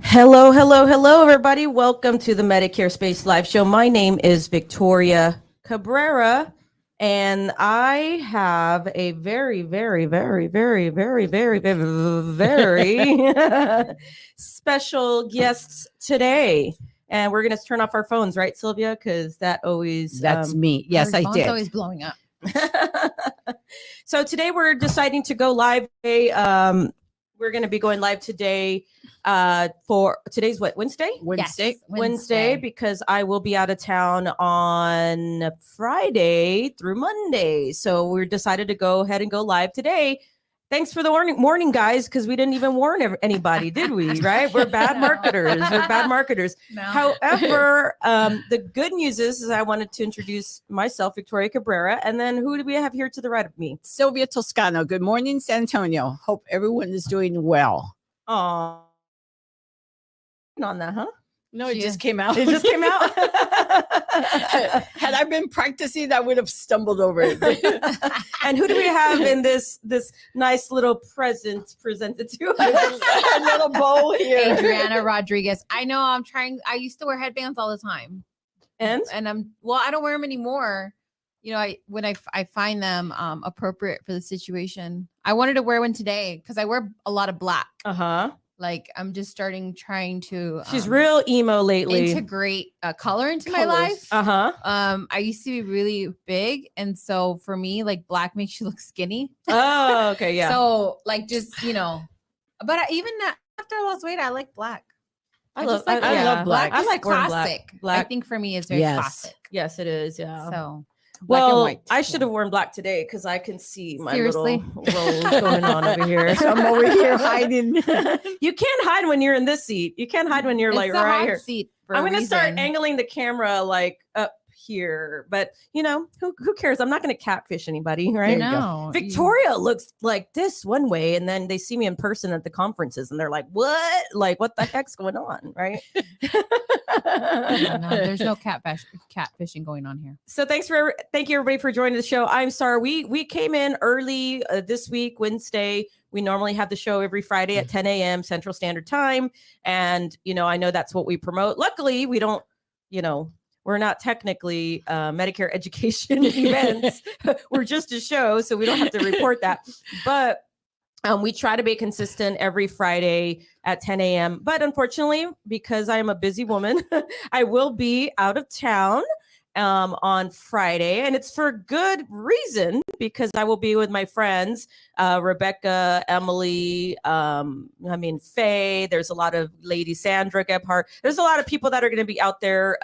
Hello, hello, hello, everybody. Welcome to the Medicare Space Live Show. My name is Victoria Cabrera, and I have a very special guest today. And we're going to turn off our phones, right, Sylvia? Because that always... That's me. Yes, I did. It's always blowing up. So today we're deciding to go live. We're going to be going live today for today's what, Wednesday? Wednesday. Yes, Wednesday, because I will be out of town on Friday through Monday. So we decided to go ahead and go live today. Thanks for the warning, guys, because we didn't even warn anybody, did we? Right? We're bad marketers. We're bad marketers. No. However, the good news is I wanted to introduce myself, Victoria Cabrera, and then who do we have here to the right of me? Sylvia Toscano. Good morning, San Antonio. Hope everyone is doing well. Oh, on that, huh? No, it just came out. It just came out. Had I been practicing, I would have stumbled over it. And who do we have in this nice little present presented to us? A little bowl here. Adriana Rodriguez. I know I'm trying. I used to wear headbands all the time. And I don't wear them anymore. You know, when I find them appropriate for the situation. I wanted to wear one today because I wear a lot of black. Like I'm just trying to. She's real emo lately. Integrate color into my life. I used to be really big, and so for me, like black makes you look skinny. Oh, okay, yeah. So like just but even after I lost weight, I like black. I love black. I is like wearing classic. black. I think for me, it's very classic. Yes, it is. Yeah. So. Black and Well, white. I should have worn black today because I can see my Seriously? little rolls going on over here. So I'm over here hiding. You can't hide when you're in this seat. You can't hide when you're It's like the right hot here. seat for I'm a going to start reason. angling the camera like up here, but who cares? I'm not going to catfish anybody, right? There you go. No, Victoria looks like this one way, and then they see me in person at the conferences, and they're like, "What? Like, what the heck's going on?" Right? No, there's no catfishing going on here. So thank you everybody for joining the show. I'm sorry we came in early this week, Wednesday. We normally have the show every Friday at 10 a.m. Central Standard Time, and I know that's what we promote. Luckily, we don't, we're not technically Medicare education events. We're just a show, so we don't have to report that. But we try to be consistent every Friday at 10 a.m. But unfortunately, because I am a busy woman, I will be out of town on Friday. And it's for good reason, because I will be with my friends, Rebecca, Emily, Faye. There's a lot of Lady Sandra Gebhardt. There's a lot of people that are going to be out there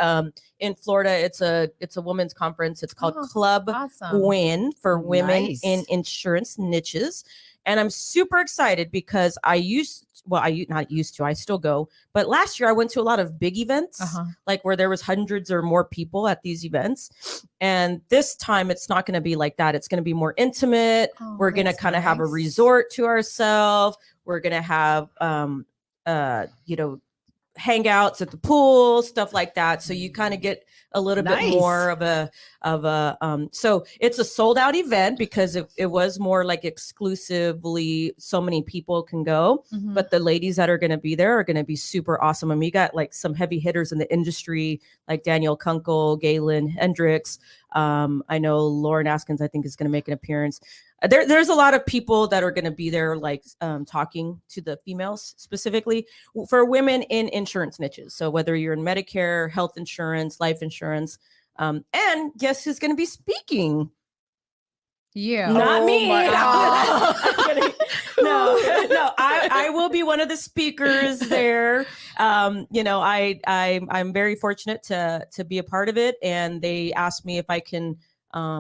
in Florida. It's a women's conference. It's called Club Win for women in insurance niches. And I'm super excited because I still go, but last year I went to a lot of big events, like where there was hundreds or more people at these events. And this time it's not going to be like that. It's going to be more intimate. We're going to kind of have a resort to ourselves. We're going to have, hangouts at the pool, stuff like that. So you kind of get a little bit more of a so it's a sold out event because it was more like exclusively so many people can go, but the ladies that are going to be there are going to be super awesome. And we got like some heavy hitters in the industry, like Danielle Kunkel, Galen Hendricks. I know Lauren Askins, I think, is going to make an appearance. There's a lot of people that are going to be there, like talking to the females specifically for women in insurance niches. So whether you're in Medicare, health insurance, life insurance, and guess who's going to be speaking? Yeah, not me. No, I will be one of the speakers there. I'm very fortunate to be a part of it, and they asked me if I can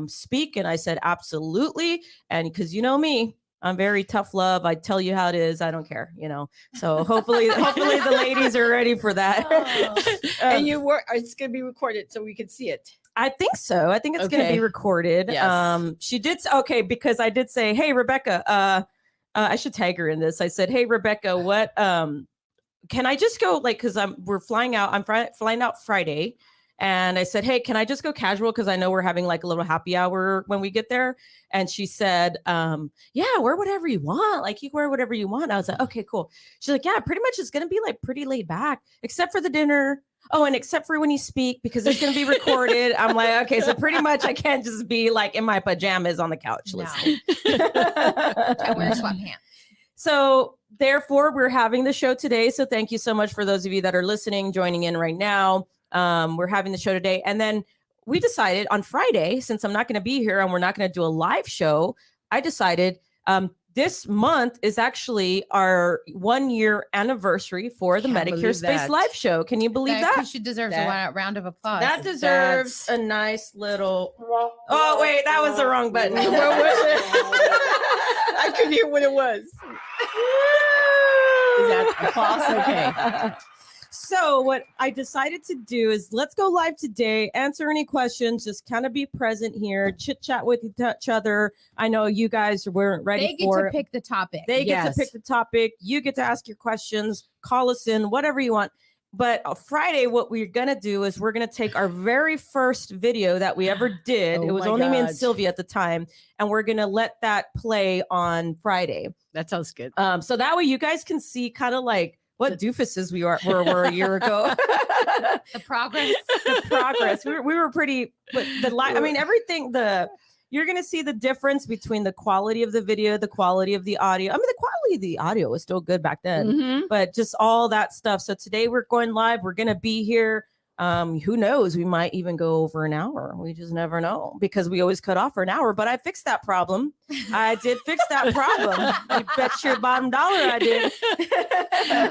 speak, and I said absolutely. And because me, I'm very tough love. I tell you how it is. I don't care, So hopefully the ladies are ready for that. And it's going to be recorded so we can see it. I think so. I think it's going to be recorded. Yes. She did. Okay. Because I did say, hey, Rebecca, I should tag her in this. I said, hey, Rebecca, what, can I just go cause we're flying out. I'm flying out Friday. And I said, hey, can I just go casual? Because I know we're having like a little happy hour when we get there. And she said, yeah, wear whatever you want. Like you wear whatever you want. I was like, okay, cool. She's like, yeah, pretty much it's going to be like pretty laid back, except for the dinner. Oh, and except for when you speak, because it's going to be recorded. I'm like, okay, so pretty much I can't just be like in my pajamas on the couch listening. I wear sweatpants. So therefore, we're having the show today. So thank you so much for those of you that are listening, joining in right now. We're having the show today. And then we decided on Friday, since I'm not going to be here and we're not going to do a live show, I decided this month is actually our 1-year anniversary for the Medicare Space Live show. Can you believe that? She deserves a round of applause. That deserves a nice little... Oh, wait, that was the wrong button. What was it? I couldn't hear what it was. Is that applause? Okay. So what I decided to do is let's go live today, answer any questions, just kind of be present here, chit chat with each other. I know you guys weren't ready They get to pick the topic. They get to pick the topic. You get to ask your questions, call us in, whatever you want. But Friday, what we're going to do is we're going to take our very first video that we ever did. Oh it was only me and Sylvia at the time. And we're going to let that play on Friday. That sounds good. So that way you guys can see kind of like what doofuses we were a year ago. The progress. The progress. We were pretty, but I mean, everything, you're going to see the difference between the quality of the video, the quality of the audio. I mean, the quality of the audio was still good back then, but just all that stuff. So today we're going live. We're going to be here. Who knows? We might even go over an hour. We just never know because we always cut off for an hour, but I fixed that problem. I did fix that problem. I bet your bottom dollar I did.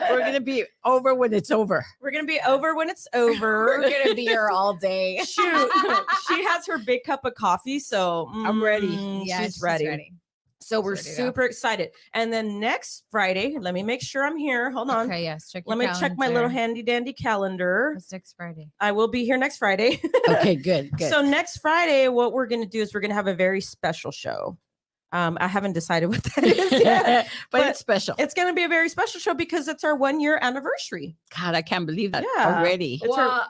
We're going to be over when it's over. We're going to be over when it's over. We're going to be here all day. Shoot. She has her big cup of coffee, so I'm ready. Yeah, she's ready. So we're super excited. And then next Friday, let me make sure I'm here. Hold on. Okay, yes. Let me check my little handy dandy calendar. It's next Friday. I will be here next Friday. Okay, good. So next Friday, what we're going to do is we're going to have a very special show. I haven't decided what that is yet, but it's special. It's going to be a very special show because it's our 1-year anniversary. God, I can't believe that Yeah. already. Well,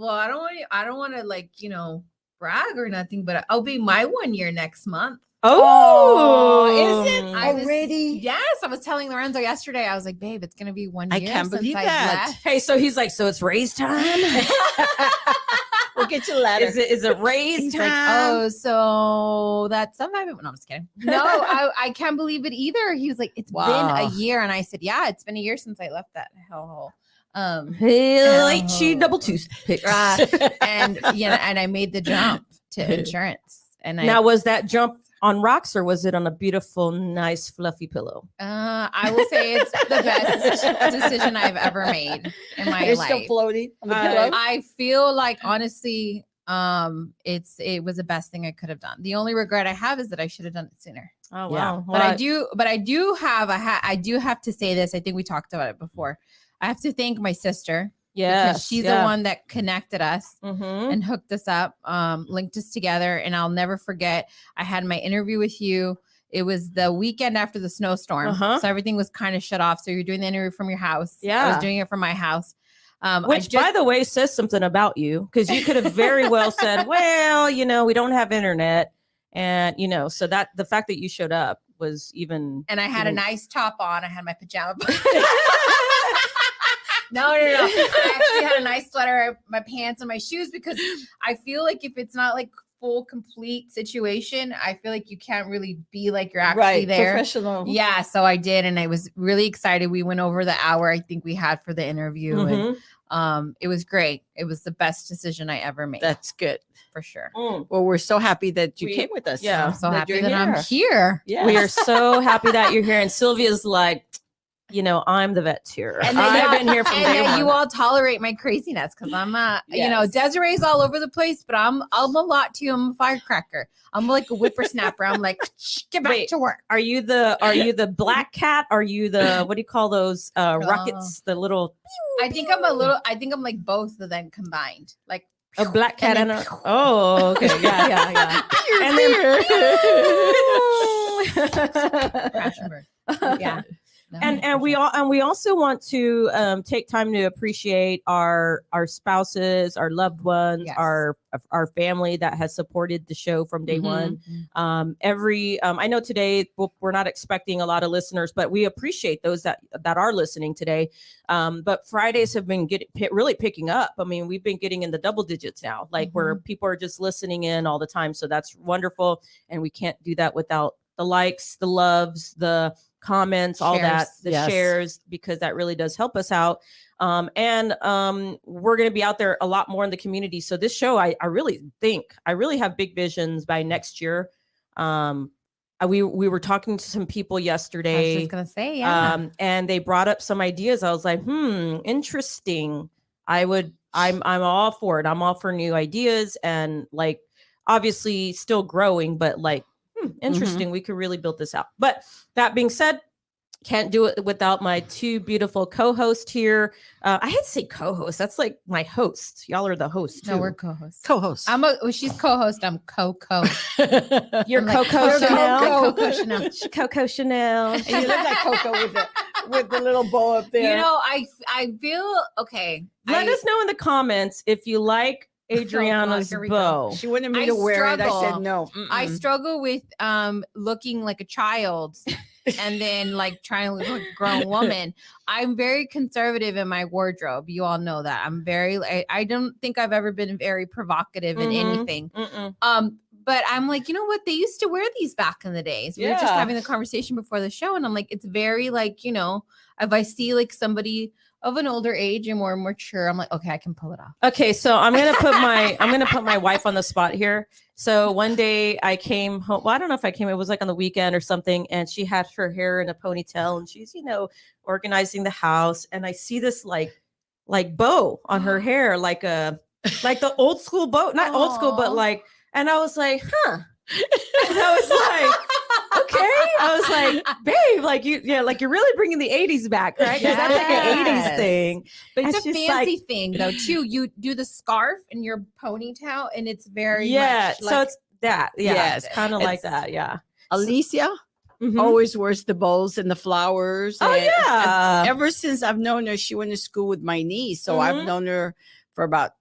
I don't want to like, brag or nothing, but I'll be my 1 year next month. Oh, is it already? Yes, I was telling Lorenzo yesterday. I was like, babe, it's gonna be 1 year. I can't since believe I that. left. Hey, so he's like, so it's raise time? We'll get you later. Is it raise He's time? like, oh, so that's sometime. No, I'm just kidding. No, I can't believe it either. He was like, it's been a year, and I said, yeah, it's been a year since I left that hellhole. Double toothpicks. And and I made the jump to insurance. And now, was that jump on rocks or was it on a beautiful, nice, fluffy pillow? I will say it's the best decision I've ever made in my You're life. still floating on the pillow? I feel like honestly, it was the best thing I could have done. The only regret I have is that I should have done it sooner. Oh Yeah. wow! But I do have to say this. I think we talked about it before. I have to thank my sister. Because she's the one that connected us and hooked us up, linked us together. And I'll never forget, I had my interview with you. It was the weekend after the snowstorm. So everything was kind of shut off. So you're doing the interview from your house. Yeah. I was doing it from my house. Which, by the way, says something about you because you could have very well said, well, we don't have internet. And, so that the fact that you showed up was even. And I had a nice top on. I had my pajama. No. I actually had a nice sweater, my pants and my shoes because I feel like if it's not like full complete situation, I feel like you can't really be like you're actually there. Professional. Yeah. So I did. And I was really excited. We went over the hour I think we had for the interview. And it was great. It was the best decision I ever made. That's good. For sure. Well, we're so happy that you came with us. Yeah. I'm so happy you're that I'm here. Yes. We are so happy that you're here. And Sylvia's like, I'm the vet here. And I've been here from day one. You all tolerate my craziness because I'm Desiree's all over the place, but I'm a lot too. I'm a firecracker. I'm like a whippersnapper. I'm like, get back to work. Are you the black cat? Are you the what do you call those rockets? The little. I think I'm like both of them combined. Like a black cat and a. Oh, okay, yeah. And then. crash and burn. Yeah. And we also want to take time to appreciate our spouses, our loved ones, Yes. our family that has supported the show from day one. I know today we're not expecting a lot of listeners, but we appreciate those that are listening today. But Fridays have been really picking up. I mean, we've been getting in the double digits now, like where people are just listening in all the time. So that's wonderful, and we can't do that without the likes, the loves, the comments, all that, the shares, because that really does help us out. And we're going to be out there a lot more in the community. So this show, I really have big visions by next year. We were talking to some people yesterday. I was just gonna say, and they brought up some ideas. I was like, interesting. I'm all for it. I'm all for new ideas, and like obviously still growing, but like interesting. We could really build this out. But that being said, can't do it without my two beautiful co-hosts here. I had to say co-host. That's like my host. Y'all are the host. no, we're co-hosts. Co-host. She's co-host. I'm co-co. You're I'm Coco Chanel. Coco Chanel. Coco Chanel. And you look like Coco with the little bow up there. You know, I feel okay. Let us know in the comments if you like Adriana's here we bow. she wanted me I to wear it. I struggle. said no. I struggle with looking like a child and then like trying to look like a grown woman. I'm very conservative in my wardrobe. You all know that. I'm very I don't think I've ever been very provocative in anything. But I'm like, you know what? They used to wear these back in the days. We were just having the conversation before the show, and I'm like, it's very like, you know, if I see like somebody of an older age and more mature, I'm like, okay, I can pull it off. Okay, so I'm gonna put my wife on the spot here. So one day I came home. Well, I don't know if I came. It was like on the weekend or something, and she had her hair in a ponytail, and she's organizing the house, and I see this like bow on her hair, like the old school bow, not old school, but like, and I was like, huh. And I was like, okay. I was like, babe, like you're really bringing the 80s back, right? Because that's like an 80s thing. But it's And a she's fancy thing though, too. You do the scarf and your ponytail, and it's very much so it's that. Yeah, Yes. it's kind of like that. Yeah. Alicia Mhm. always wears the bows and the flowers. Oh, and yeah. ever since I've known her, she went to school with my niece. So I've known her for about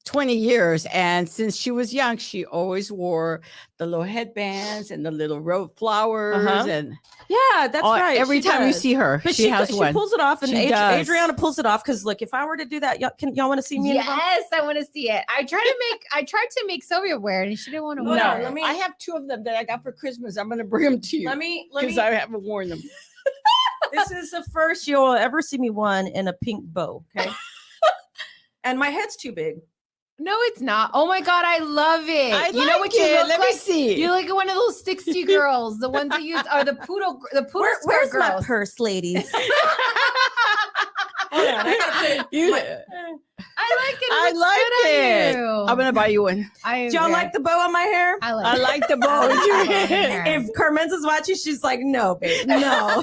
20 years. And since she was young, she always wore the little headbands and the little rose flowers. And Yeah, that's right. every she time you does. see her, But she has one. She pulls it off, and She does. Adriana pulls it off. Because look, if I were to do that, y'all want to see me? in the bow? Yes, I want to see it. I tried to make Sylvia wear it, and she didn't want to Hold wear on, it. let me- I have two of them that I got for Christmas. I'm going to bring them to you Let me. because I haven't worn them. This is the first you'll ever see me one in a pink bow. Okay. And my head's too big. No, it's not. Oh my god, I love it. I you know like what you it. look Let me like? see. You look like one of those 60 girls, the ones that use are the poodle Where's skirt my girls. purse, ladies? Hold on, I gotta put You- I like it. I It looks like good on it. you. I'm going to buy you one. Do y'all like the bow on my hair? I like I it. like the bow. I like the bow on your hair. If Carmenza's watching, she's like, no, babe, no.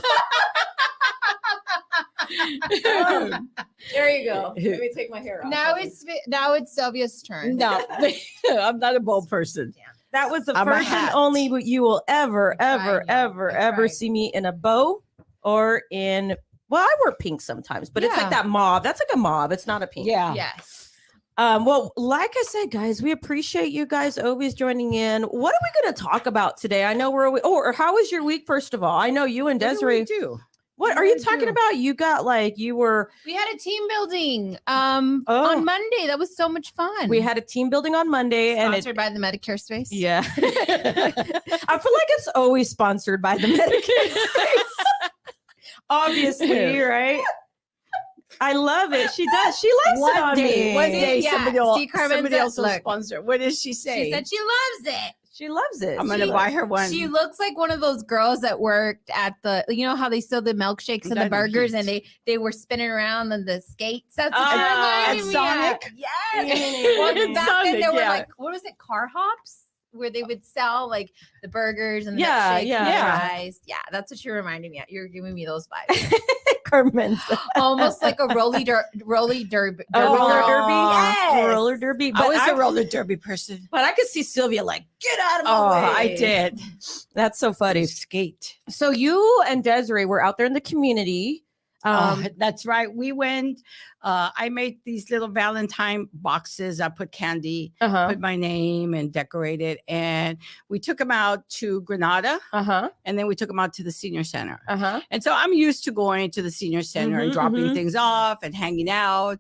There you go. Let me take my hair off. Now it's Sylvia's turn. No, I'm not a bow person. That was the I'm a first and hat. only you will ever I tried. see me in a bow or in. Well, I wear pink sometimes, but it's Yeah. like that mauve. That's like a mauve. It's not a pink. Yeah. Yes. Well, like I said, guys, we appreciate you guys always joining in. What are we going to talk about today? I know or how was your week? First of all, I know you and Desiree. do. What are you talking about? You got We had a team building on Monday. That was so much fun. we had a team building on Monday, sponsored by the Medicare space. Yeah. I feel like it's always sponsored by the Medicare space. Obviously, right? I love it. She does. She likes it on me. One day Yeah. somebody will, See, Carmenza, somebody else will look. sponsor. What does she say? She said she loves it. She loves it. I'm going to she- buy her one. She looks like one of those girls that worked at the, you know how they sell the milkshakes and the That'd be burgers, cute. and they were spinning around on the skates. That's what Oh, you're reminding at me Sonic? of. Yes. Well, At back Sonic, then there were yeah. like, what was it, car hops, where they would sell like the burgers and the Yeah, milkshakes and yeah. the Yeah. fries. Yeah, that's what you're reminding me of. You're giving me those vibes. Carmen's. Almost like a roller derby. Roller derby. Yes. Roller derby. I was a roller derby person. But I could see Sylvia like, get out of my Oh, way. I did. That's so funny. Skate. So you and Desiree were out there in the community. That's right. We went. I made these little Valentine boxes. I put candy, put my name, and decorated. And we took them out to Granada. And then we took them out to the senior center. And so I'm used to going to the senior center and dropping things off and hanging out.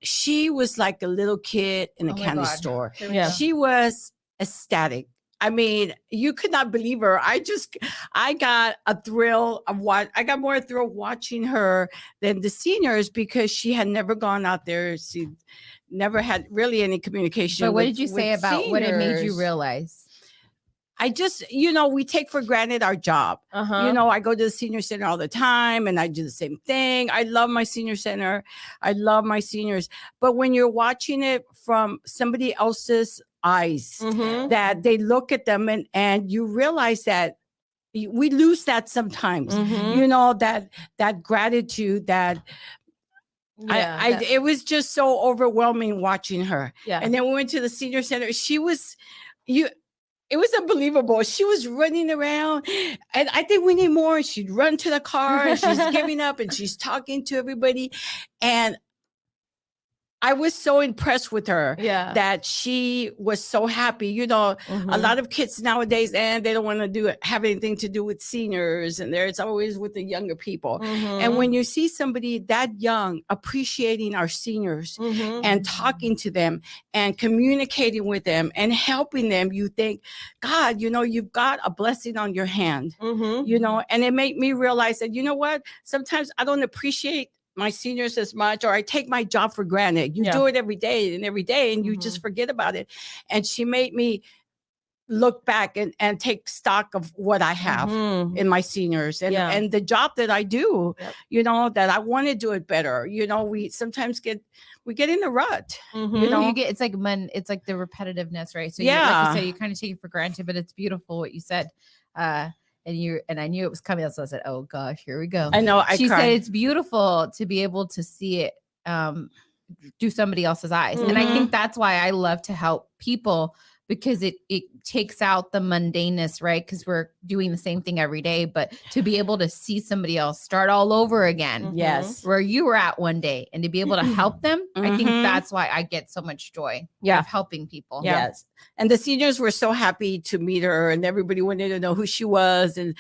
She was like a little kid in a candy store. Yeah. She was ecstatic. I mean, you could not believe her. I got a thrill of I got more thrill watching her than the seniors because she had never gone out there. She never had really any communication. But what did you say about what it made you realize? I just, we take for granted our job. I go to the senior center all the time and I do the same thing. I love my senior center. I love my seniors. But when you're watching it from somebody else's eyes, that they look at them and you realize that we lose that sometimes, that gratitude that it was just so overwhelming watching her. Yeah. And then we went to the senior center. It was unbelievable. She was running around and I think we need more. She'd run to the car and she's giving up and she's talking to everybody. And I was so impressed with her that she was so happy. A lot of kids nowadays, and they don't want to have anything to do with seniors, and it's always with the younger people. And when you see somebody that young appreciating our seniors and talking to them and communicating with them and helping them, you think, God, you've got a blessing on your hand, and it made me realize that, what? Sometimes I don't appreciate my seniors as much, or I take my job for granted. You do it every day, and you just forget about it. And she made me look back and take stock of what I have in my seniors and the job that I do, that I want to do it better. We sometimes get in the rut, it's like the repetitiveness, right? So like you said, you kind of take it for granted, but it's beautiful what you said. And I knew it was coming. So I said, "Oh gosh, here we go." I know. She said it's beautiful to be able to see it through somebody else's eyes, and I think that's why I love to help people, because it takes out the mundaneness, right? Because we're doing the same thing every day, but to be able to see somebody else start all over again, where you were at one day, and to be able to help them, I think that's why I get so much joy of helping people. Yes. And the seniors were so happy to meet her, and everybody wanted to know who she was. And,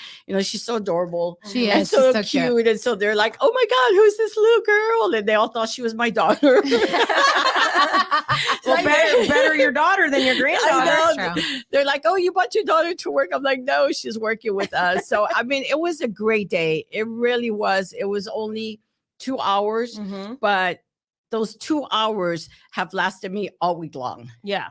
she's so adorable. She is. And so cute. And so they're like, oh my God, who's this little girl? And they all thought she was my daughter. Well, better your daughter than your granddaughter. They're like, oh, you brought your daughter to work? I'm like, no, she's working with us. So, I mean, it was a great day. It really was. It was only 2 hours, but those 2 hours have lasted me all week long. Yeah.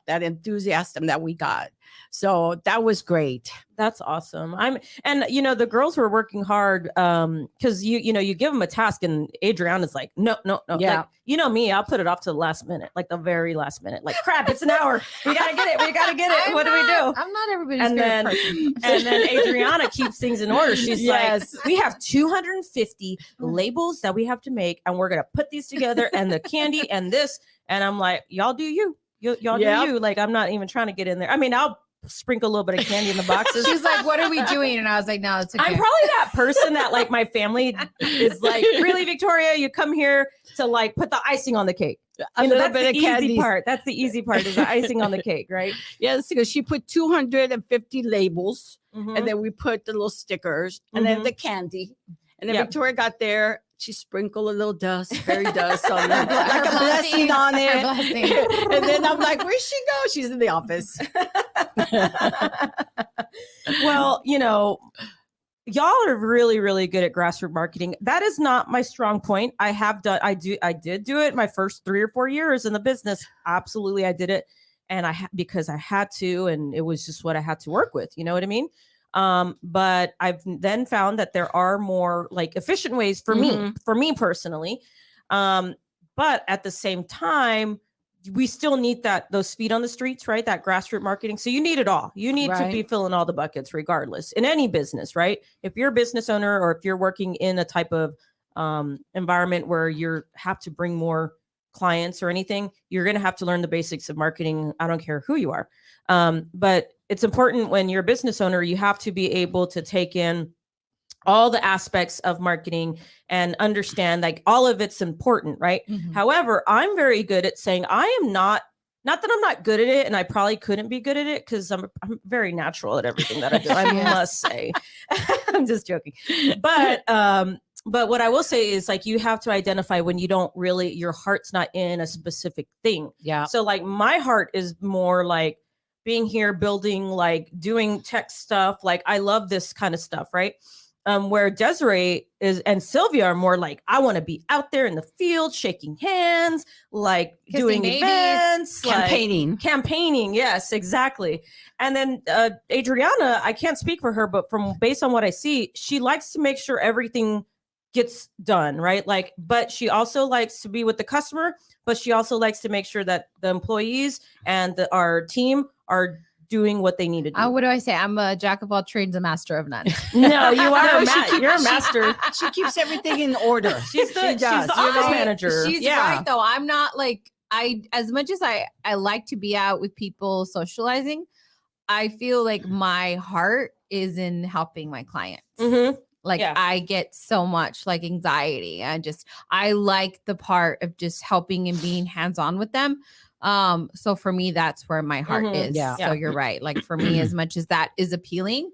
That enthusiasm that we got. So that was great. That's awesome. The girls were working hard because you give them a task and Adriana's like, no. Yeah. Like, me, I'll put it off to the last minute, like the very last minute. Like, crap, it's an hour. We gotta get it. What do we do? I'm not everybody's favorite person. And then Adriana keeps things in order. She's like, we have 250 labels that we have to make, and we're gonna put these together, and the candy and this. And I'm like, y'all do you. Y'all do you. Like, I'm not even trying to get in there. I mean, I'll sprinkle a little bit of candy in the boxes. She's like, what are we doing? And I was like, no, it's okay. I'm probably that person that like my family is like, really, Victoria, you come here to like put the icing on the cake. A little bit of candy part. That's the easy part, is the icing on the cake, right? Yes, because she put 250 labels, and then we put the little stickers, and then the candy. And then Victoria got there. She sprinkled a little fairy dust on it, like a blessing on it. And then I'm like, where'd she go? She's in the office. Well, y'all are really, really good at grassroots marketing. That is not my strong point. I did do it my first 3 or 4 years in the business. Absolutely. I did it. And because I had to, and it was just what I had to work with. You know what I mean? But I've then found that there are more like efficient ways for me personally. But at the same time, we still need those feet on the streets, right? That grassroots marketing. So you need it all. You need to be filling all the buckets regardless in any business, right? If you're a business owner or if you're working in a type of environment where you have to bring more clients or anything, you're going to have to learn the basics of marketing. I don't care who you are. But it's important when you're a business owner, you have to be able to take in all the aspects of marketing and understand like all of it's important, right? However, I'm very good at saying I am not that I'm not good at it, and I probably couldn't be good at it because I'm very natural at everything that I do. I must say. I'm just joking. But what I will say is like you have to identify when you don't really, your heart's not in a specific thing. Yeah. So like my heart is more like being here, building, like doing tech stuff. Like I love this kind of stuff, right? Where Desiree and Sylvia are more like, I want to be out there in the field, shaking hands, like kissing doing babies, events, campaigning. Yes, exactly. And then Adriana, I can't speak for her, but based on what I see, she likes to make sure everything gets done, right? Like, but she also likes to be with the customer, but she also likes to make sure that the employees and our team are doing what they need to do. What do I say? I'm a jack of all trades, a master of none. No, you are. You're a master. She keeps everything in order. She's the office manager. She's right though. I'm not like as much as I like to be out with people socializing, I feel like my heart is in helping my clients. Like I get so much like anxiety. I like the part of just helping and being hands-on with them. So for me, that's where my heart is. So you're right. Like for me, as much as that is appealing,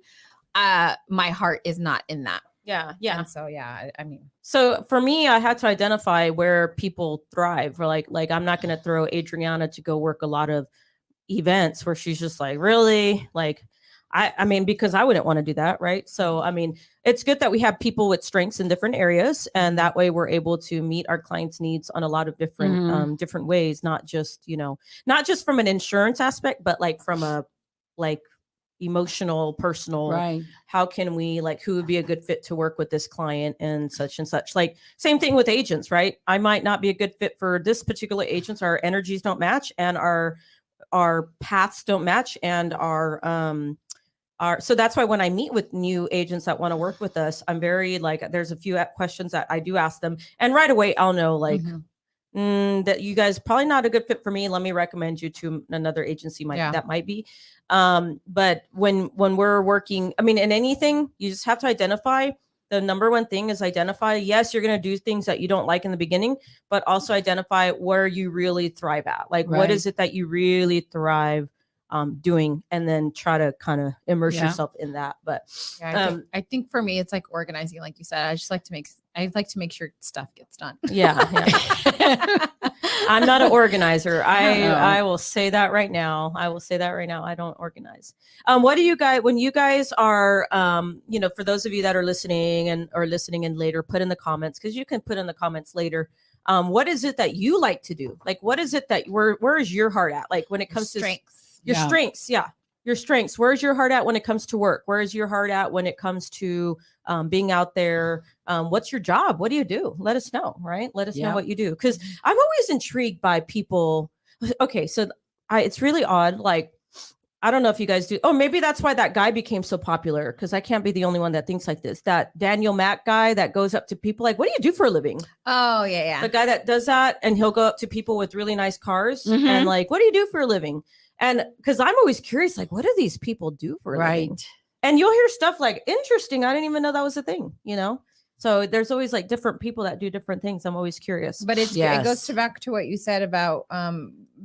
my heart is not in that. Yeah. And so, I mean, so for me, I had to identify where people thrive, or like, I'm not going to throw Adriana to go work a lot of events where she's just like, really, like, I mean, because I wouldn't want to do that. Right. So, I mean, it's good that we have people with strengths in different areas. And that way we're able to meet our clients' needs on a lot of different, different ways, not just from an insurance aspect, but like from a, like emotional, personal, right? How can we, like, who would be a good fit to work with this client and such and such? Like same thing with agents, right? I might not be a good fit for this particular agent. Our energies don't match and our paths don't match and so that's why when I meet with new agents that want to work with us, I'm very like, there's a few questions that I do ask them. And right away, I'll know like that you guys probably not a good fit for me. Let me recommend you to another agency that might be. But when we're working, I mean, in anything, you just have to identify. The number one thing is identify. Yes, you're going to do things that you don't like in the beginning, but also identify where you really thrive at. Like, what is it that you really thrive doing, and then try to kind of immerse yourself in that. But I think for me, it's like organizing, like you said. I like to make sure stuff gets done. Yeah. I'm not an organizer. I will say that right now. I don't organize. What do you guys, when you guys are, for those of you that are listening in later, put in the comments, because you can put in the comments later. What is it that you like to do? Like, what is it that where is your heart at? Like when it comes to your strengths. Yeah. Your strengths. Where's your heart at when it comes to work? Where is your heart at when it comes to being out there? What's your job? What do you do? Let us know, right? Let us know what you do. Because I'm always intrigued by people. Okay. So it's really odd. Like, I don't know if you guys do. Oh, maybe that's why that guy became so popular. Because I can't be the only one that thinks like this. That Daniel Mack guy that goes up to people like, what do you do for a living? Oh, yeah. The guy that does that. And he'll go up to people with really nice cars and like, what do you do for a living? And because I'm always curious, like, what do these people do for a living? And you'll hear stuff like, interesting. I didn't even know that was a thing, So there's always like different people that do different things. I'm always curious. But it goes back to what you said about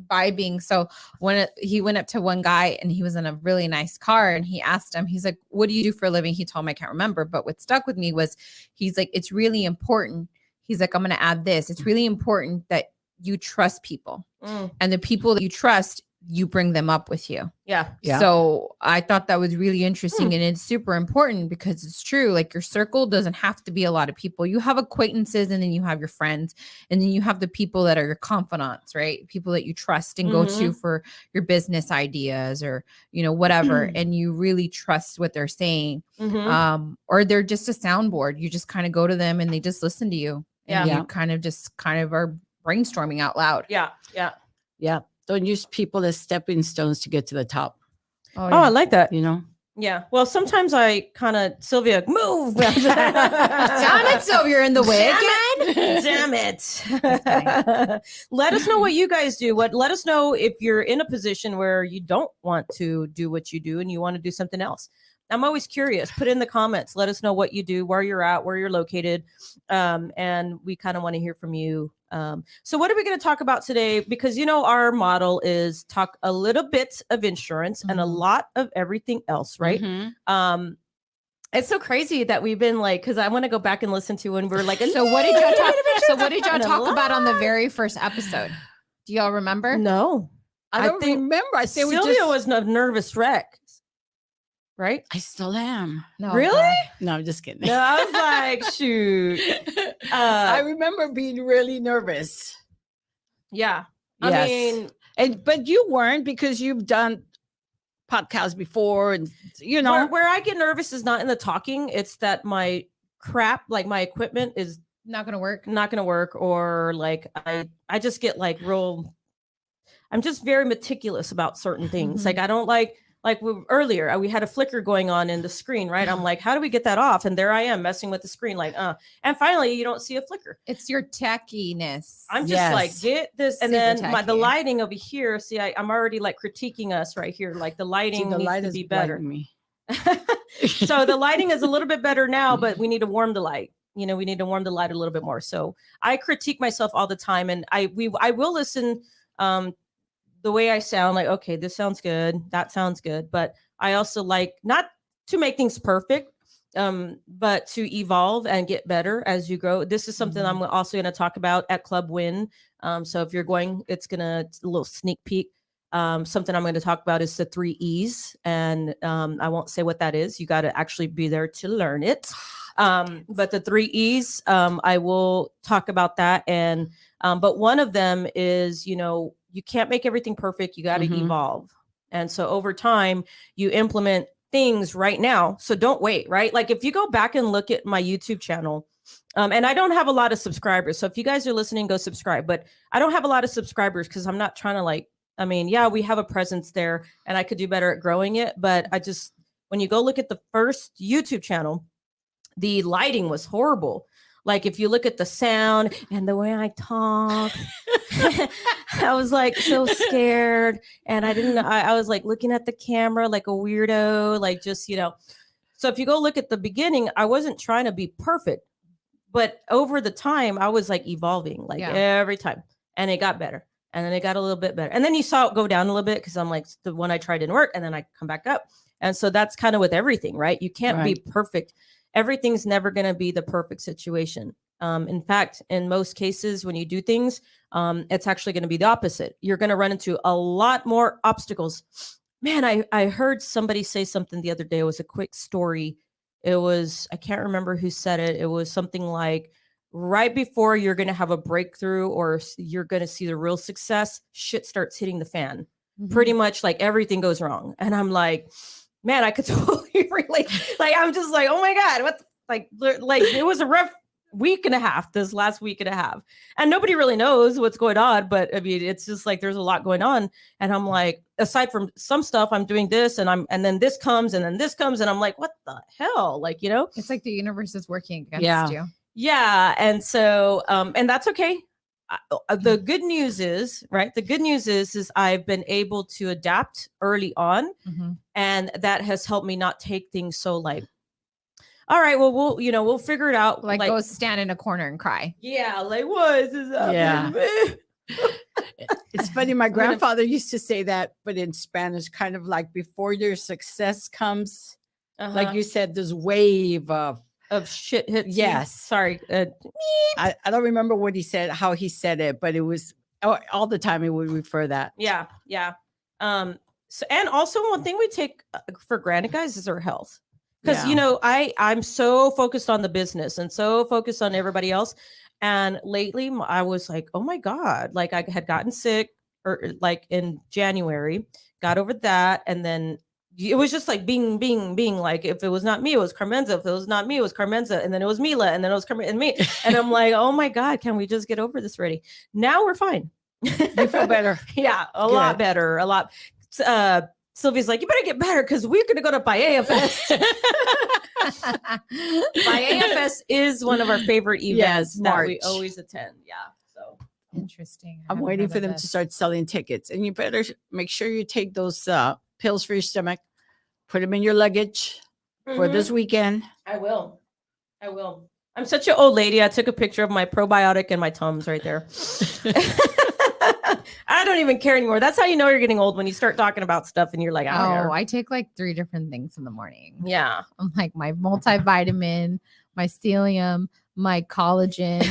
vibing. So when he went up to one guy and he was in a really nice car and he asked him, he's like, what do you do for a living? He told him, I can't remember. But what stuck with me was he's like, it's really important. He's like, I'm going to add this. It's really important that you trust people. And the people that you trust, you bring them up with you. Yeah. So I thought that was really interesting. And it's super important because it's true. Like your circle doesn't have to be a lot of people. You have acquaintances and then you have your friends and then you have the people that are your confidants, right? People that you trust and go to for your business ideas or, whatever. And you really trust what they're saying. Or they're just a soundboard. You just kind of go to them and they just listen to you. And you kind of are brainstorming out loud. Yeah. Yeah. Don't use people as stepping stones to get to the top, Oh, I like that. you know? Yeah. Well, sometimes I kind of, Sylvia, move. Damn it, Sylvia, you're in the way again. Damn it. Let us know what you guys do. Let us know if you're in a position where you don't want to do what you do and you want to do something else. I'm always curious. Put in the comments. Let us know what you do, where you're at, where you're located. And we kind of want to hear from you. So what are we going to talk about today? Because, you know, our model is talk a little bit of insurance and a lot of everything else, right? Mhm. It's so crazy that we've been like, because I want to go back and listen to when we're like, So what did y'all talk? So what did y'all talk about on the very first episode? Do y'all remember? No, I don't remember. I say we Sylvia just... was a nervous wreck, right? I still am. No, Really? God. No, I'm just kidding. No, I was like, shoot. I remember being really nervous. Yeah. Yes. I mean, But you weren't, because you've done podcasts before, and you know where I get nervous is not in the talking. It's that my crap, like my equipment is Not gonna work. not going to work, or like I just get like real. I'm just very meticulous about certain things. Like I don't like earlier we had a flicker going on in the screen, right? I'm like, how do we get that off? And there I am messing with the screen, like and finally you don't see a flicker. It's your techiness. I'm just like, get this. And Super then the techie. lighting over here, see, I'm already like critiquing us right here, like the lighting the needs light to is be better. blinding me. So the lighting is a little bit better now, but we need to warm the light. You know, we need to warm the light a little bit more. So I critique myself all the time, and I will listen the way I sound, like, okay, this sounds good, that sounds good. But I also like not to make things perfect, but to evolve and get better as you grow. This is something I'm also going to talk about at Club Win. So if you're going, it's a little sneak peek. Something I'm going to talk about is the 3 E's. And I won't say what that is. You got to actually be there to learn it. But the 3 E's, I will talk about that. And but one of them is, you know, you can't make everything perfect. You got to evolve. And so over time, you implement things right now. So don't wait, right? Like if you go back and look at my YouTube channel, and I don't have a lot of subscribers. So if you guys are listening, go subscribe. But I don't have a lot of subscribers because I'm not trying to like, I mean, yeah, we have a presence there and I could do better at growing it. But I just, when you go look at the first YouTube channel, the lighting was horrible. Like if you look at the sound and the way I talk, I was like so scared. And I was like looking at the camera like a weirdo, like just, you know. So if you go look at the beginning, I wasn't trying to be perfect, but over the time I was like evolving like every time, and it got better. And then it got a little bit better. And then you saw it go down a little bit because I'm like, the one I tried didn't work. And then I come back up. And so that's kind of with everything, right? You can't be perfect. Everything's never going to be the perfect situation. In fact, in most cases, when you do things, it's actually going to be the opposite. You're going to run into a lot more obstacles. Man, I heard somebody say something the other day. It was a quick story. It was, I can't remember who said it. It was something like, right before you're going to have a breakthrough or you're going to see the real success, shit starts hitting the fan. Pretty much like everything goes wrong. And I'm like, man, I could totally relate. Like, I'm just like, oh my God, what? Like it was a rough week and a half, this last week and a half. And nobody really knows what's going on. But I mean, it's just like, there's a lot going on. And I'm like, aside from some stuff, I'm doing this and then this comes and then this comes. And I'm like, what the hell? Like, you know, it's like the universe is working against you. Yeah. And so, and that's okay. The good news is, right? The good news is I've been able to adapt early on, and that has helped me not take things so like, all right, well, we'll figure it out. Like go stand in a corner and cry. Yeah. Like, what is happening to me? It's funny. My grandfather used to say that, but in Spanish, kind of like before your success comes, like you said, this wave of shit hits. Yes. Sorry. I don't remember what he said, how he said it, but it was all the time. It would refer that. Yeah. Yeah. So, and also one thing we take for granted, guys, is our health. Because, you know, I'm so focused on the business and so focused on everybody else. And lately I was like, oh my God, like I had gotten sick or like in January, got over that. And then it was just like being like, if it was not me, it was Carmenza. If it was not me, it was Carmenza. And then it was Mila. And then it was Carmen and me. And I'm like, oh my God, can we just get over this already? Now we're fine. You feel better. Yeah, a lot better. A lot. Sylvia's like, you better get better because we're going to go to BIAFest. BIAFest is one of our favorite events that we always attend. Yeah. So interesting. I'm waiting for them to start selling tickets. And you better make sure you take those pills for your stomach, put them in your luggage for this weekend. I will. I'm such an old lady. I took a picture of my probiotic and my Tums right there. I don't even care anymore. That's how you know you're getting old, when you start talking about stuff and you're like, I take like 3 different things in the morning. Yeah. I'm like my multivitamin, my stellium, my collagen.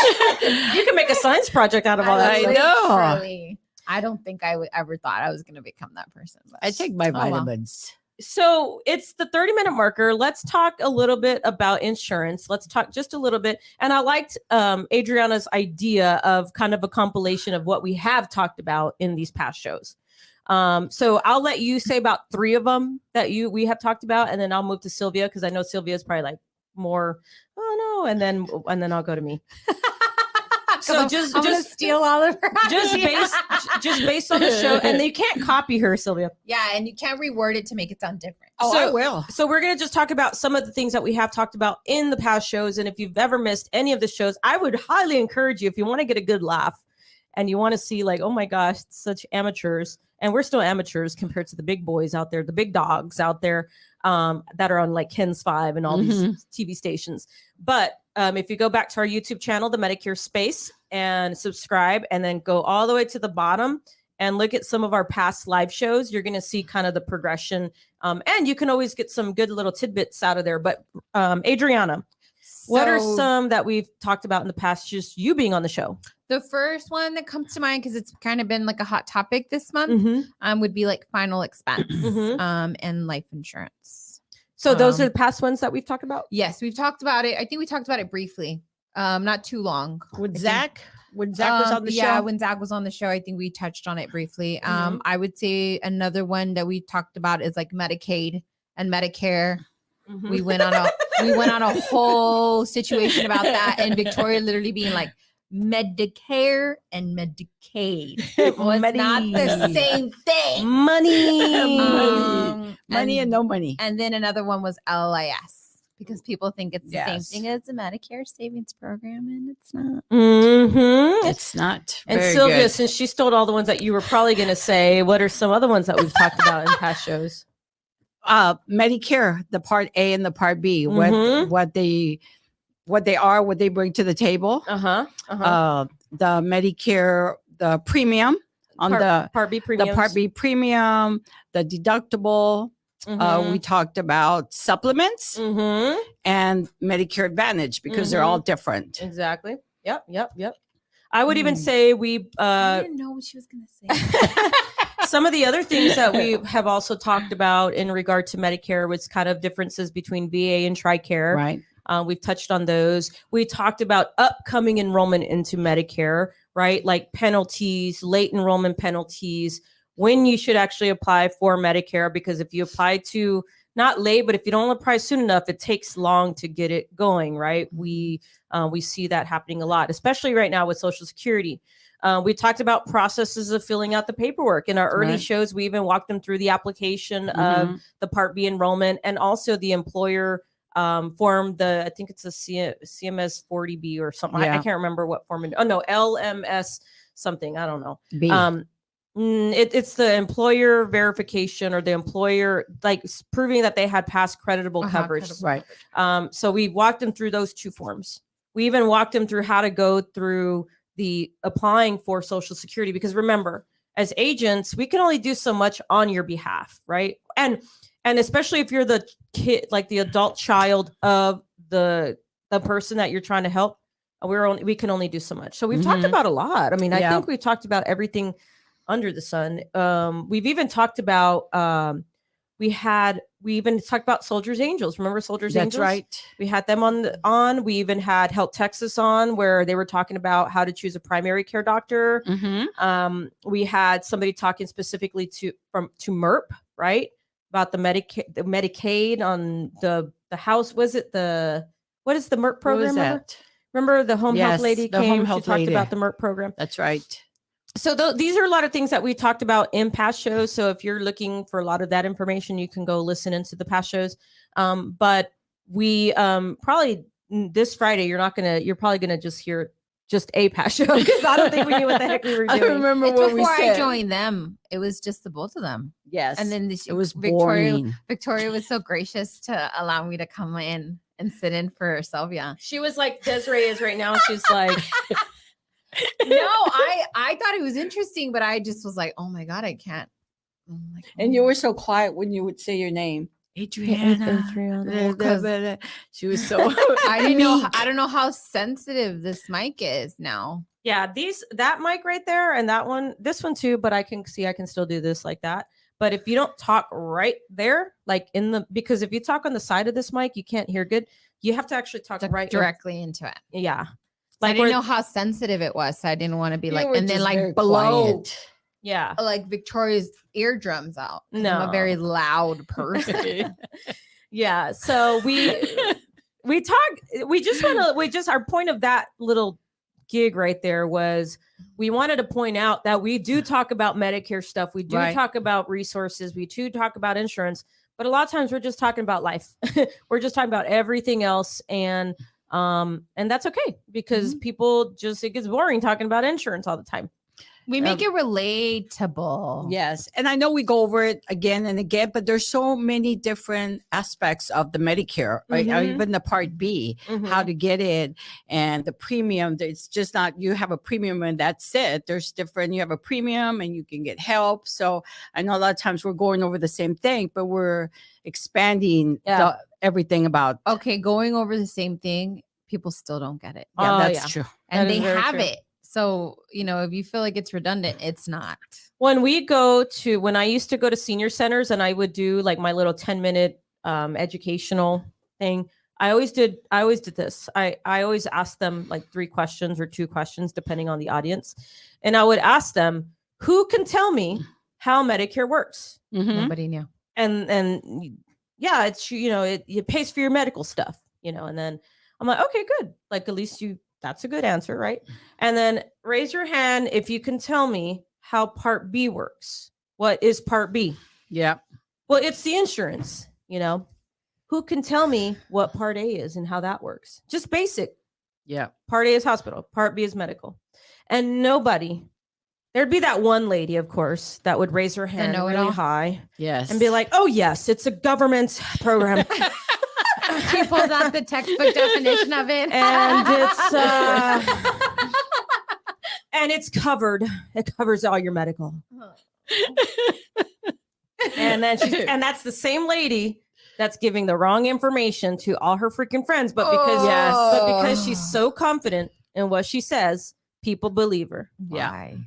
You can make a science project out of all that. I know. I don't think I would ever thought I was going to become that person. But I take my vitamins. So it's the 30-minute marker. Let's talk a little bit about insurance. Let's talk just a little bit. And I liked Adriana's idea of kind of a compilation of what we have talked about in these past shows. So I'll let you say about 3 of them that we have talked about, and then I'll move to Sylvia, because I know Sylvia's probably like more, oh no, and then I'll go to me. So just steal all of her just based on the show, and you can't copy her, Sylvia. Yeah, and you can't reword it to make it sound different. I will. So we're gonna just talk about some of the things that we have talked about in the past shows, and if you've ever missed any of the shows, I would highly encourage you, if you want to get a good laugh and you want to see like, oh my gosh, such amateurs, and we're still amateurs compared to the big boys out there, the big dogs out there that are on like Ken's 5 and all these TV stations. But if you go back to our YouTube channel, the Medicare Space, and subscribe, and then go all the way to the bottom and look at some of our past live shows, you're going to see kind of the progression. And you can always get some good little tidbits out of there. But Adriana, what are some that we've talked about in the past, just you being on the show? The first one that comes to mind, because it's kind of been like a hot topic this month, would be like final expense and life insurance. So those are the past ones that we've talked about? Yes, we've talked about it. I think we talked about it briefly. Not too long. When Zach was on the show? Yeah, when Zach was on the show, I think we touched on it briefly. I would say another one that we talked about is like Medicaid and Medicare. We went on a whole situation about that, and Victoria literally being like, Medicare and Medicaid. It was not the same thing. Money and no money. And then another one was LIS, because people think it's the same thing as the Medicare savings program, and it's not. It's not. And Sylvia, since she stole all the ones that you were probably going to say, what are some other ones that we've talked about in past shows? Medicare, the Part A and the Part B, what they are, what they bring to the table. The Medicare, the premium on the Part B premium, the Part B premium, the deductible. We talked about supplements and Medicare Advantage, because they're all different. Exactly. Yep. I would even say I didn't know what she was going to say. Some of the other things that we have also talked about in regard to Medicare was kind of differences between VA and TRICARE. Right. We've touched on those. We talked about upcoming enrollment into Medicare, right? Like penalties, late enrollment penalties, when you should actually apply for Medicare, because if you apply to not late, but if you don't apply soon enough, it takes long to get it going, right? We see that happening a lot, especially right now with Social Security. We talked about processes of filling out the paperwork in our early shows. We even walked them through the application of the Part B enrollment, and also the employer form, I think it's a CMS 40B or something. I can't remember what form. LMS something. I don't know. It's the employer verification, or the employer like proving that they had past creditable coverage. Right. So we walked them through those 2 forms. We even walked them through how to go through the applying for Social Security, because remember, as agents, we can only do so much on your behalf, right? And especially if you're the kid, like the adult child of the person that you're trying to help, we can only do so much. So we've talked about a lot. I mean, I think we've talked about everything under the sun. We've even talked about we even talked about Soldiers Angels. Remember Soldiers Angels? That's right. We had them on. We even had Help Texas on, where they were talking about how to choose a primary care doctor. We had somebody talking specifically to MERP, right? About the Medicaid on the house. Was it what is the MERP program? What was that? Remember the home health Yes, lady the home came? She health talked lady. about the Merck program. That's right. So these are a lot of things that we talked about in past shows. So if you're looking for a lot of that information, you can go listen into the past shows. But we probably this Friday, you're probably gonna just hear just a past show because I don't think we knew what the heck we were doing. I remember It's what we before said. I joined them. It was just the both of them. Yes. And then it was Victoria. boring. Victoria was so gracious to allow me to come in and sit in for Sylvia. She was like Desiree is right now. She's like, No, I thought it was interesting, but I just was like, oh my God, I can't. I'm like, And you were so quiet when you would say your name. Adriana. She was so I didn't know. meek. I don't know how sensitive this mic is now. yeah, that mic right there and that one, this one too, but I can still do this like that. But if you don't talk right there, like because if you talk on the side of this mic, you can't hear good. You have to actually talk right directly into it. Yeah. Like I didn't know how sensitive it was. So I didn't want to be like, were and then just like very blow quiet. Yeah. like Victoria's eardrums out. 'Cause I'm No. a very loud person. Yeah. So we talk, our point of that little gig right there was we wanted to point out that we do talk about Medicare stuff. We do Right. talk about resources. We do talk about insurance, but a lot of times we're just talking about life. We're just talking about everything else. And that's okay because people it gets boring talking about insurance all the time. We make it relatable. Yes. And I know we go over it again and again, but there's so many different aspects of the Medicare, right? Or Mhm. even the Part B, how to get it and the premium. It's just not you have a premium and that's it. There's different, you have a premium and you can get help. So I know a lot of times we're going over the same thing, but we're expanding everything about. Okay, going over the same thing, people still don't get it. Yeah, Oh, that's yeah. true. And That is they very have true. it. So, if you feel like it's redundant, it's not. When I used to go to senior centers and I would do like my little 10-minute educational thing, I always did this. I always asked them like 3 questions or 2 questions, depending on the audience. And I would ask them, who can tell me how Medicare works? Nobody knew. And yeah, it's, it pays for your medical stuff, and then I'm like, okay, good. Like, at least that's a good answer, right? And then raise your hand if you can tell me how Part B works. What is Part B? Yeah. Well, it's the insurance, Who can tell me what Part A is and how that works? Just basic. Yeah. Part A is hospital. Part B is medical. And there'd be that one lady, of course, that would raise her hand really high. Yes. And be like, oh, yes, it's a government program. She pulls out the textbook definition of it. And it's covered. It covers all your medical. And then and that's the same lady that's giving the wrong information to all her freaking friends. But because she's so confident in what she says, people believe her. Why?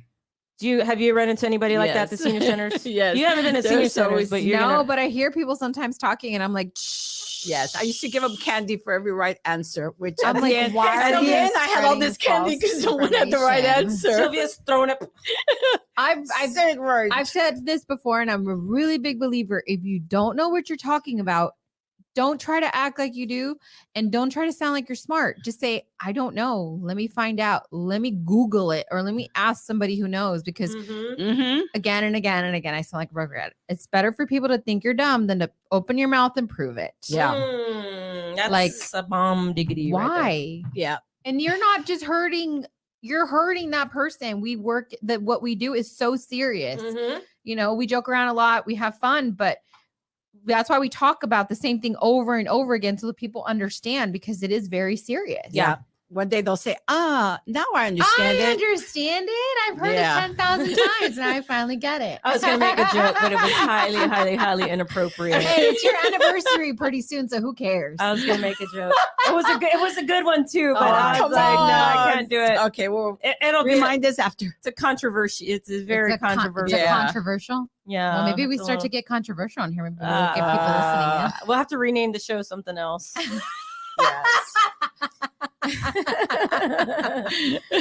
Have you run into anybody like that at the senior centers? Yes. You haven't been at senior centers, but but I hear people sometimes talking, and I'm like, shh. Yes, I used to give them candy for every right answer, which I'm at like, the end, why at are the you end I had all this candy spreading because false no one had the right information? answer. Sylvia's throwing up. I've said this before, and I'm a really big believer. If you don't know what you're talking about, don't try to act like you do, and don't try to sound like you're smart. Just say, I don't know. Let me find out. Let me Google it, or let me ask somebody who knows, because again and again and again, I sound like a broken record. It's better for people to think you're dumb than to open your mouth and prove it. Yeah. That's Like, a bomb diggity. Why? Right Yeah. And you're not just hurting, you're hurting that person. What we do is so serious. there. We joke around a lot, we have fun, but that's why we talk about the same thing over and over again so that people understand, because it is very serious. Yeah. One day they'll say, now I understand I it. understand it. I've heard Yeah. it 10,000 times. Now I finally get it. I was going to make a joke, but it was highly, highly, highly inappropriate. Hey, it's your anniversary pretty soon, so who cares? I was going to make a joke. It was a good one too, but Oh, I was come like, no, I on. can't do it. Okay, well, It'll be remind us after. it's a controversy. It's a very controversial. It's a Yeah. controversial. Yeah. Well, maybe we it's a start to little- get controversial on here. Maybe we'll get people listening. We'll have to rename the show something else. Yes.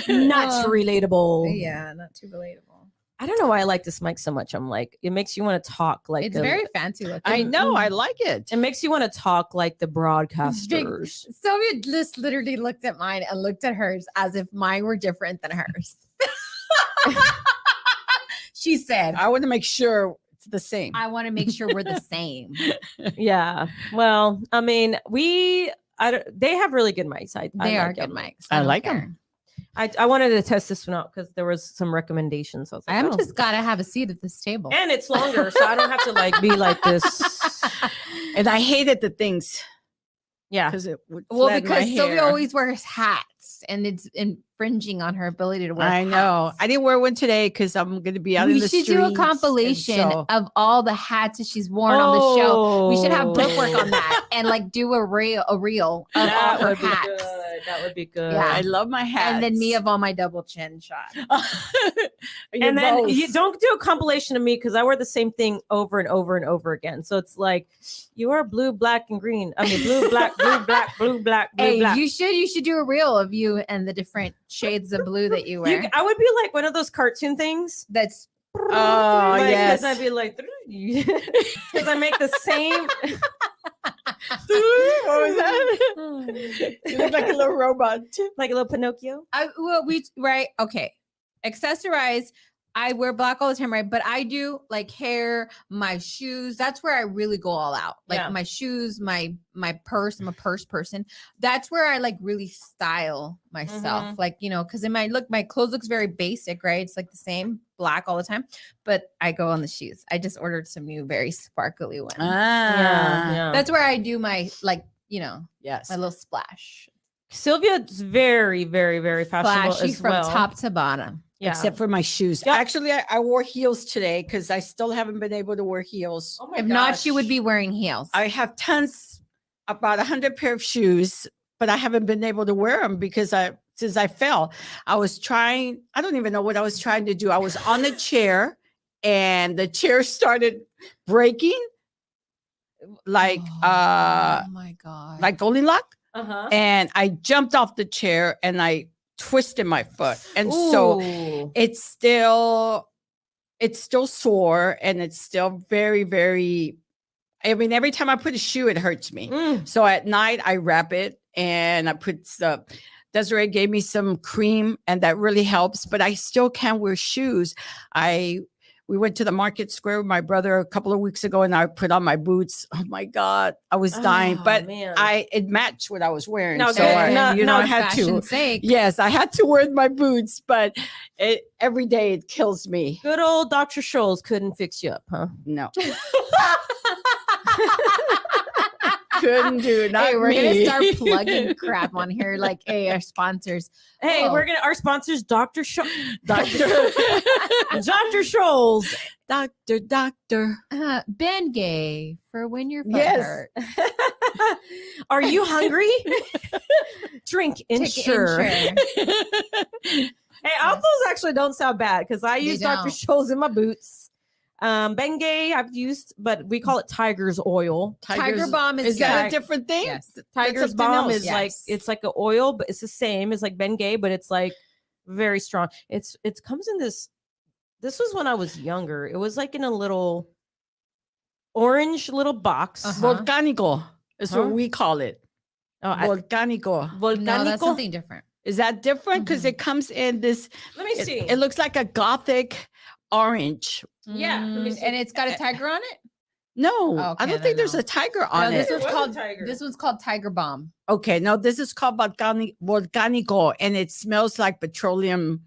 Not relatable. Yeah, not too relatable. I don't know why I like this mic so much. I'm like, it makes you want to talk like It's very fancy looking. I know. I like it. It makes you want to talk like the broadcasters. Sylvia just literally looked at mine and looked at hers as if mine were different than hers. She said, I want to make sure it's the same. I want to make sure we're the same. Yeah. Well, I mean, they have really good mics. They I are like good them. mics. I don't like care. 'em. I wanted to test this one out because there was some recommendations. I was like, I'm oh. just gotta have a seat at this table. And it's longer, so I don't have to like be like this. And I hated the things Yeah. because it would Well, flat my because Sylvia hair. always wears hats, and it's infringing on her ability to wear. I know. hats. I didn't wear one today because I'm going to be out in We the should streets. do a and compilation so- of all the hats that she's worn on the show. We should have bookwork on Oh. that and like do a reel of all That her would be hats. good. That would be good. Yeah. I love my hat. And then me of all my double chin shots. And then you don't do a compilation of me because I wear the same thing over and over and over again. So it's like you are blue, black, and green. I mean, blue, black, blue, black, blue, black, blue, Hey, black. you should do a reel of you and the different shades of blue that you wear. I would be like one of those cartoon things. That's Oh, Like, yes. Because I'd be like, because I make the same. What was that? You look like a little robot. Like a little Pinocchio. Okay. Accessorize. I wear black all the time, right? But I do like hair, my shoes. That's where I really go all out. Like Yeah. my shoes, my purse. I'm a purse person. That's where I like really style myself. Mhm. Like, because in my clothes looks very basic, right? It's like the same black all the time. But I go on the shoes. I just ordered some new, very sparkly ones. Ah, That's where I do my yes. my little splash. Sylvia's very, very, very fashionable Flashy as from well. top to bottom. Yeah. Except for my shoes. Yeah. Actually, I wore heels today because I still haven't been able to wear heels. Oh my If not, she would gosh. be wearing heels. I have about 100 pair of shoes, but I haven't been able to wear them because since I fell, I was trying. I don't even know what I was trying to do. I was on the chair, and the chair started breaking, like oh my god! like Goldilocks. Uh-huh. And I jumped off the chair and I twisted my foot, and so Ooh. it's still sore, and it's still very, very. I mean, every time I put a shoe, it hurts me. Mm. So at night, I wrap it and I put some. Desiree gave me some cream, and that really helps. But I still can't wear shoes. We went to the market square with my brother a couple of weeks ago, and I put on my boots. Oh my God, I was dying. Oh, but man. it matched what I was wearing. No, so good. I, No, I had to. fashion's sake. Yes, I had to wear my boots, but every day it kills me. Good old Dr. Scholl's couldn't fix you up, huh? No. Couldn't do it. Not Hey, we're me. gonna start plugging crap on here, like our sponsors. Hey, Oh. our sponsors, Dr. Scholl. Doctor. Dr. Scholl's. Doctor. Bengay for when your foot Yes. hurt. Are you hungry? Drink Take Ensure. Ensure. Hey, all those actually don't sound bad because I They use Dr. don't. Scholl's in my boots. Bengay I've used, but we call it Tiger's Oil. Tiger Balm is that good. a different thing? Yes. Tiger's something Balm else. is like Yes. it's like an oil, but it's the same as like Bengay, but it's like very strong. It comes in this. This was when I was younger. It was like in a little orange little box. Uh-huh. Volcanico is Huh? what we call it. Oh, Volcanico. No, that's Volcanico. something different. Is that different? Because Mhm. it comes in this. Let me see. It looks like a gothic orange. Yeah, let me see. And it's got a tiger on it. No, Okay, I don't then think there's no. a tiger No, on this it. one's was a called tiger. This one's called Tiger Balm. Okay, no, this is called Volcanico, and it smells like petroleum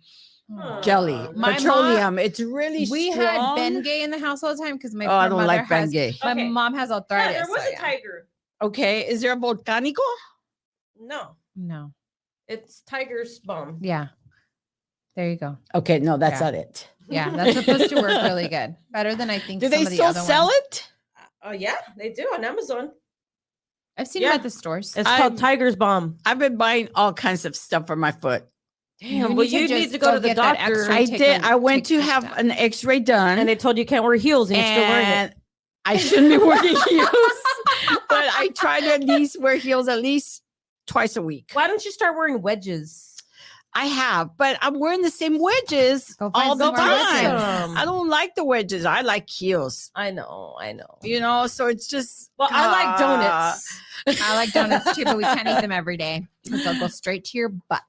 Huh. jelly. My Petroleum. It's really We strong. had Bengay in the house all the time because my Oh, I don't mother like has, Bengay. My Okay. mom has Yeah, arthritis. there was so a yeah. tiger. Okay, is there a Volcanico? No, No. it's Tiger's Balm. Yeah. There you go. Okay, no, that's Yeah. not it. Yeah, that's supposed to work really good. Better than I think. Do some they of the still other sell ones. it? Oh yeah, they do on Amazon. I've seen Yeah. them at the stores. It's I'm- called Tiger's Balm. I've been buying all kinds of stuff for my foot. Damn, well, you need just to go to the get that doctor. X-ray. I take did. a- I went take to the have stuff. an X-ray done, and they told you can't wear heels, and you're still wearing it. and I shouldn't be wearing heels, but I try to at least wear heels at least twice a week. Why don't you start wearing wedges? I have, but I'm wearing the same wedges Go find all the some more wedges. time. I don't like the wedges. I like heels. I know. You know, so it's just. Well, I like donuts. I like donuts too, but we can't eat them every day because they'll go straight to your butt.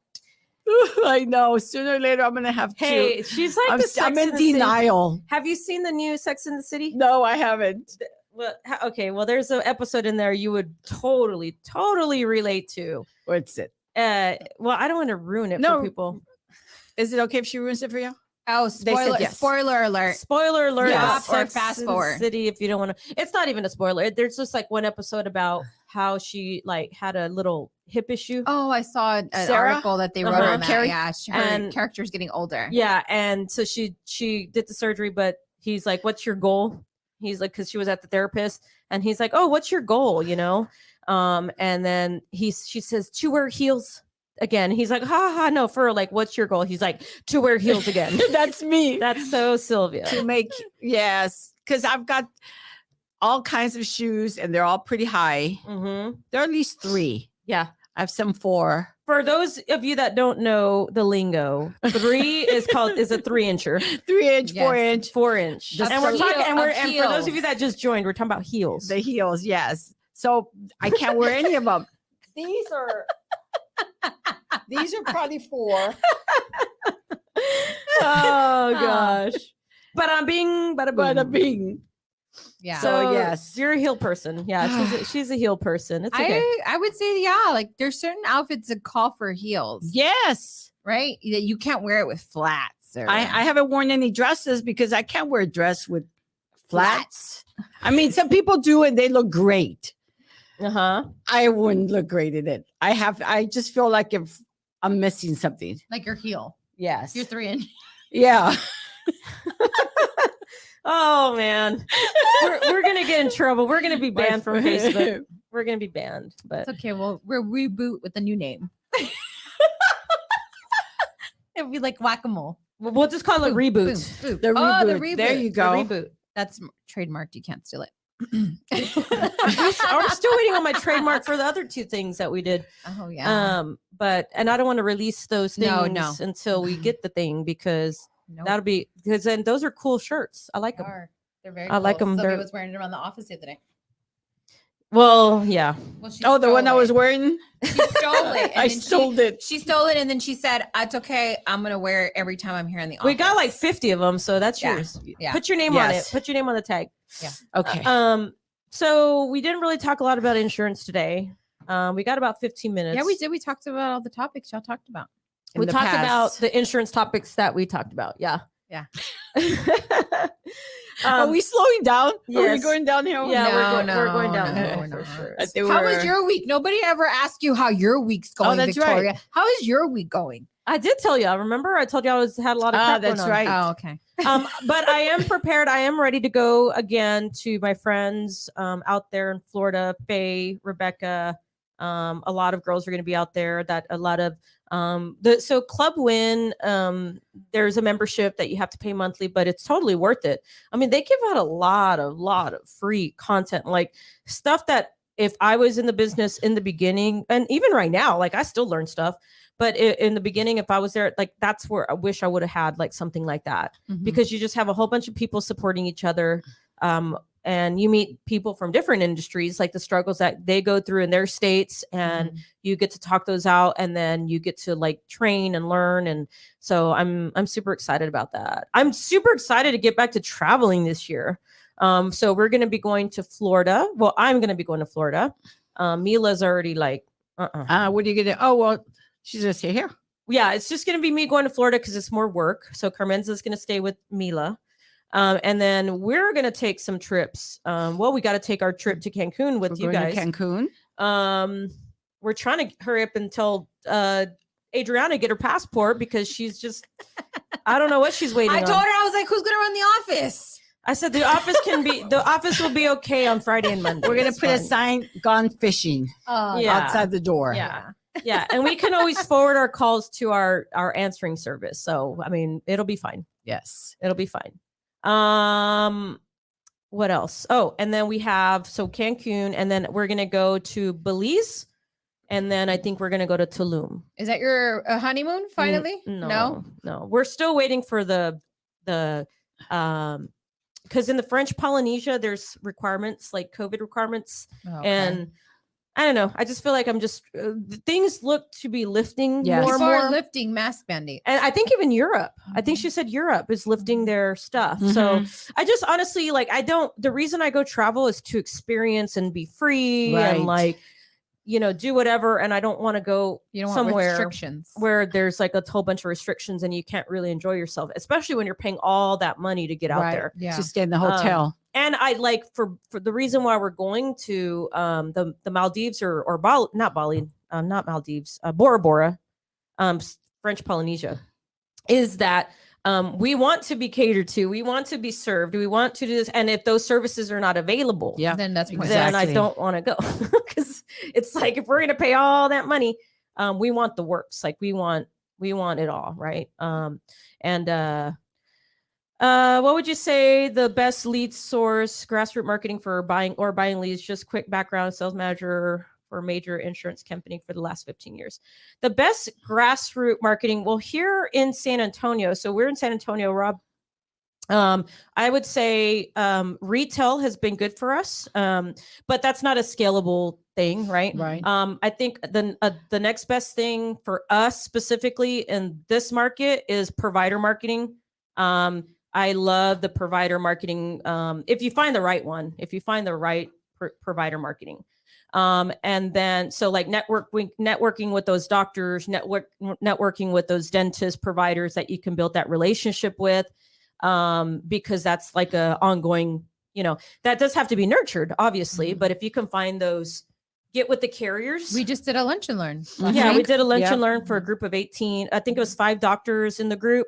I know. Sooner or later, I'm gonna have to. Hey, she's like I'm in denial. Have you seen the new Sex in the City? No, I haven't. Well, okay. Well, there's an episode in there you would totally relate to. What's it? Well, I don't want to ruin it for people. Is it okay if she ruins it for you? Oh, They said spoiler! yes. Spoiler alert! Spoiler alert! Yes. Stop or Sex fast in the forward. City, if you don't want to. It's not even a spoiler. There's just like one episode about how she like had a little hip issue. Oh, I saw an Sarah? article that they wrote Uh-huh. on that. Carrie? Yeah, her And- character's getting older. Yeah, and so she did the surgery, but he's like, "What's your goal?" He's like, because she was at the therapist, and he's like, "Oh, what's your goal?" You know, and then she says, "To wear heels again." He's like, "Ha ha, no, for like, what's your goal?" He's like, "To wear heels again." That's me. That's so Sylvia. To make because I've got all kinds of shoes and they're all pretty high. Mm-hmm. There are at least 3. Yeah. I have some 4. For those of you that don't know the lingo, 3 is a 3-incher, 3-inch, Yes. 4-inch, 4-inch, That's and we're the talking, heel of and for those of you heels. that just joined, we're talking about heels. the heels. Yes. So I can't wear any of them. These are probably 4. Oh gosh. But I'm being, Bada bing. Yeah. So yes. you're a heel person. Yeah, she's a heel person. It's okay. I would say, yeah, like there's certain outfits that call for heels, Yes. right? That you can't wear it with flats. Or, I haven't worn any dresses because I can't wear a dress with flats. I mean, some people do and they look great. Uh-huh. I wouldn't look great in it. I just feel like if I'm missing something. like your heel. Yes. You're 3-inch. Yeah. Oh man. We're gonna get in trouble. We're gonna be banned from Facebook. We're gonna be banned. But It's okay. We'll reboot with a new name. It'll be like whack-a-mole. we'll just call it Boom, reboot. boom, boom. The Oh, the reboot. reboot. There you The go. reboot. That's trademarked. You can't steal it. I'm still waiting on my trademark for the other 2 things that we did. Oh yeah. But and I don't want to release those things No. until we get the thing because Nope. that'll be because then those are cool shirts. I like They them. are. They're very I like cool. 'em. Sylvia They're- was wearing it around the office the other day. Well, yeah. Well, she Oh, the one I stole was it. wearing? She stole it. and I then stole it. She stole it and then she said, "It's okay. I'm gonna wear it every time I'm here in the office." We got like 50 of them, so that's Yeah. yours. Yeah. Put your name on it. Yes. Put your name on the tag. Okay. So we didn't really talk a lot about insurance today. We got about 15 minutes. Yeah, we did. We talked about all the topics y'all talked about. In We the talked about past. the insurance topics that we talked about. Yeah. Yeah. Are we slowing down? Are we yes. going downhill? Yeah, we're No, going no, downhill no, for no. sure. I think How we're- was your week? Nobody ever asked you how your week's going, that's right. Victoria. How is your week going? I did tell you. I remember I told you had a lot of crap that's going on. right. Oh, okay. But I am prepared. I am ready to go again to my friends out there in Florida. Faye, Rebecca, a lot of girls are going to be out there. So Club Win, there's a membership that you have to pay monthly, but it's totally worth it. I mean, they give out a lot of free content, like stuff that if I was in the business in the beginning, and even right now, like I still learn stuff. But in the beginning, if I was there, like that's where I wish I would have had like something like that, Mhm. because you just have a whole bunch of people supporting each other. And you meet people from different industries, like the struggles that they go through in their states, and Mhm. you get to talk those out, and then you get to like train and learn. And so I'm super excited about that. I'm super excited to get back to traveling this year. So we're going to be going to Florida. Well, I'm going to be going to Florida. Mila's already like, What are you gonna? Oh well, she's gonna stay here. yeah, it's just going to be me going to Florida because it's more work. So Carmenza's going to stay with Mila. And then we're going to take some trips. Well, we got to take our trip to Cancun with We're you going guys. to Cancun. We're trying to hurry up until Adriana get her passport because she's just, I don't know what she's waiting I on. told her, I was like, who's gonna run the office? I said the office will be okay on Friday and Monday. We're gonna It's put a fine. sign "Gone fishing" Yeah. outside the door. Yeah. Yeah. And we can always forward our calls to our answering service. So, I mean, it'll be fine. Yes. It'll be fine. What else? Oh, and then we have Cancun, and then we're gonna go to Belize. And then I think we're going to go to Tulum. Is that your honeymoon finally? No. We're still waiting for the because in the French Polynesia, there's requirements like COVID requirements. Okay. And I don't know. I just feel like I'm just things look to be lifting Yes. more and People more. are lifting mask mandates. And I think even Europe, I think she said Europe is lifting their stuff. So I just honestly, like, the reason I go travel is to experience and be free and like, you know, do whatever. And I don't want to go somewhere restrictions where there's like a whole bunch of restrictions and you can't really enjoy yourself, especially when you're paying all that money to get out there. To stay in the hotel. And I like for the reason why we're going to the Maldives or not Bali, not Maldives, Bora Bora, French Polynesia, is that we want to be catered to, we want to be served, we want to do this, and if those services are not available, then that's then I don't want to go because it's like if we're going to pay all that money, we want the works, like we want it all, right? What would you say the best lead source, grassroots marketing for buying leads? Just quick background: sales manager for a major insurance company for the last 15 years. The best grassroots marketing, well, here in San Antonio, so we're in San Antonio, Rob. I would say retail has been good for us, but that's not a scalable thing, right? Right. I think the next best thing for us specifically in this market is provider marketing. I love the provider marketing. If you find the right one, if you find the right provider marketing. And then, so like networking with those doctors, networking with those dentist providers that you can build that relationship with, because that's like a ongoing, you know, that does have to be nurtured, obviously. But if you can find those, get with the carriers. We just did a lunch and learn. Yeah, we did a lunch and learn for a group of 18. I think it was 5 doctors in the group.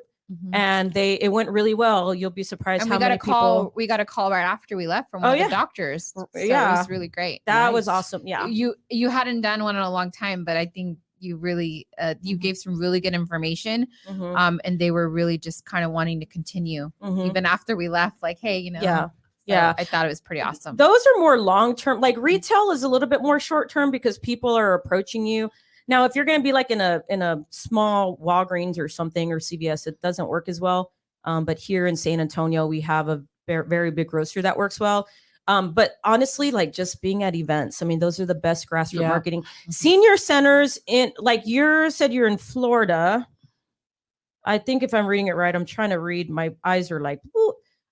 And it went really well. You'll be surprised how many people. We got a call right after we left from one of the doctors. So it was really great. That was awesome. Yeah. You hadn't done one in a long time, but I think you really you gave some really good information. And they were really just kind of wanting to continue even after we left. Like, hey, you know. Yeah. I thought it was pretty awesome. Those are more long term. Like retail is a little bit more short term because people are approaching you. Now, if you're going to be like in a small Walgreens or something or CVS, it doesn't work as well. But here in San Antonio, we have a very, very big grocer that works well. But honestly, like just being at events, I mean, those are the best grassroots marketing. Senior centers in, like you said, you're in Florida. I think if I'm reading it right, I'm trying to read. My eyes are like,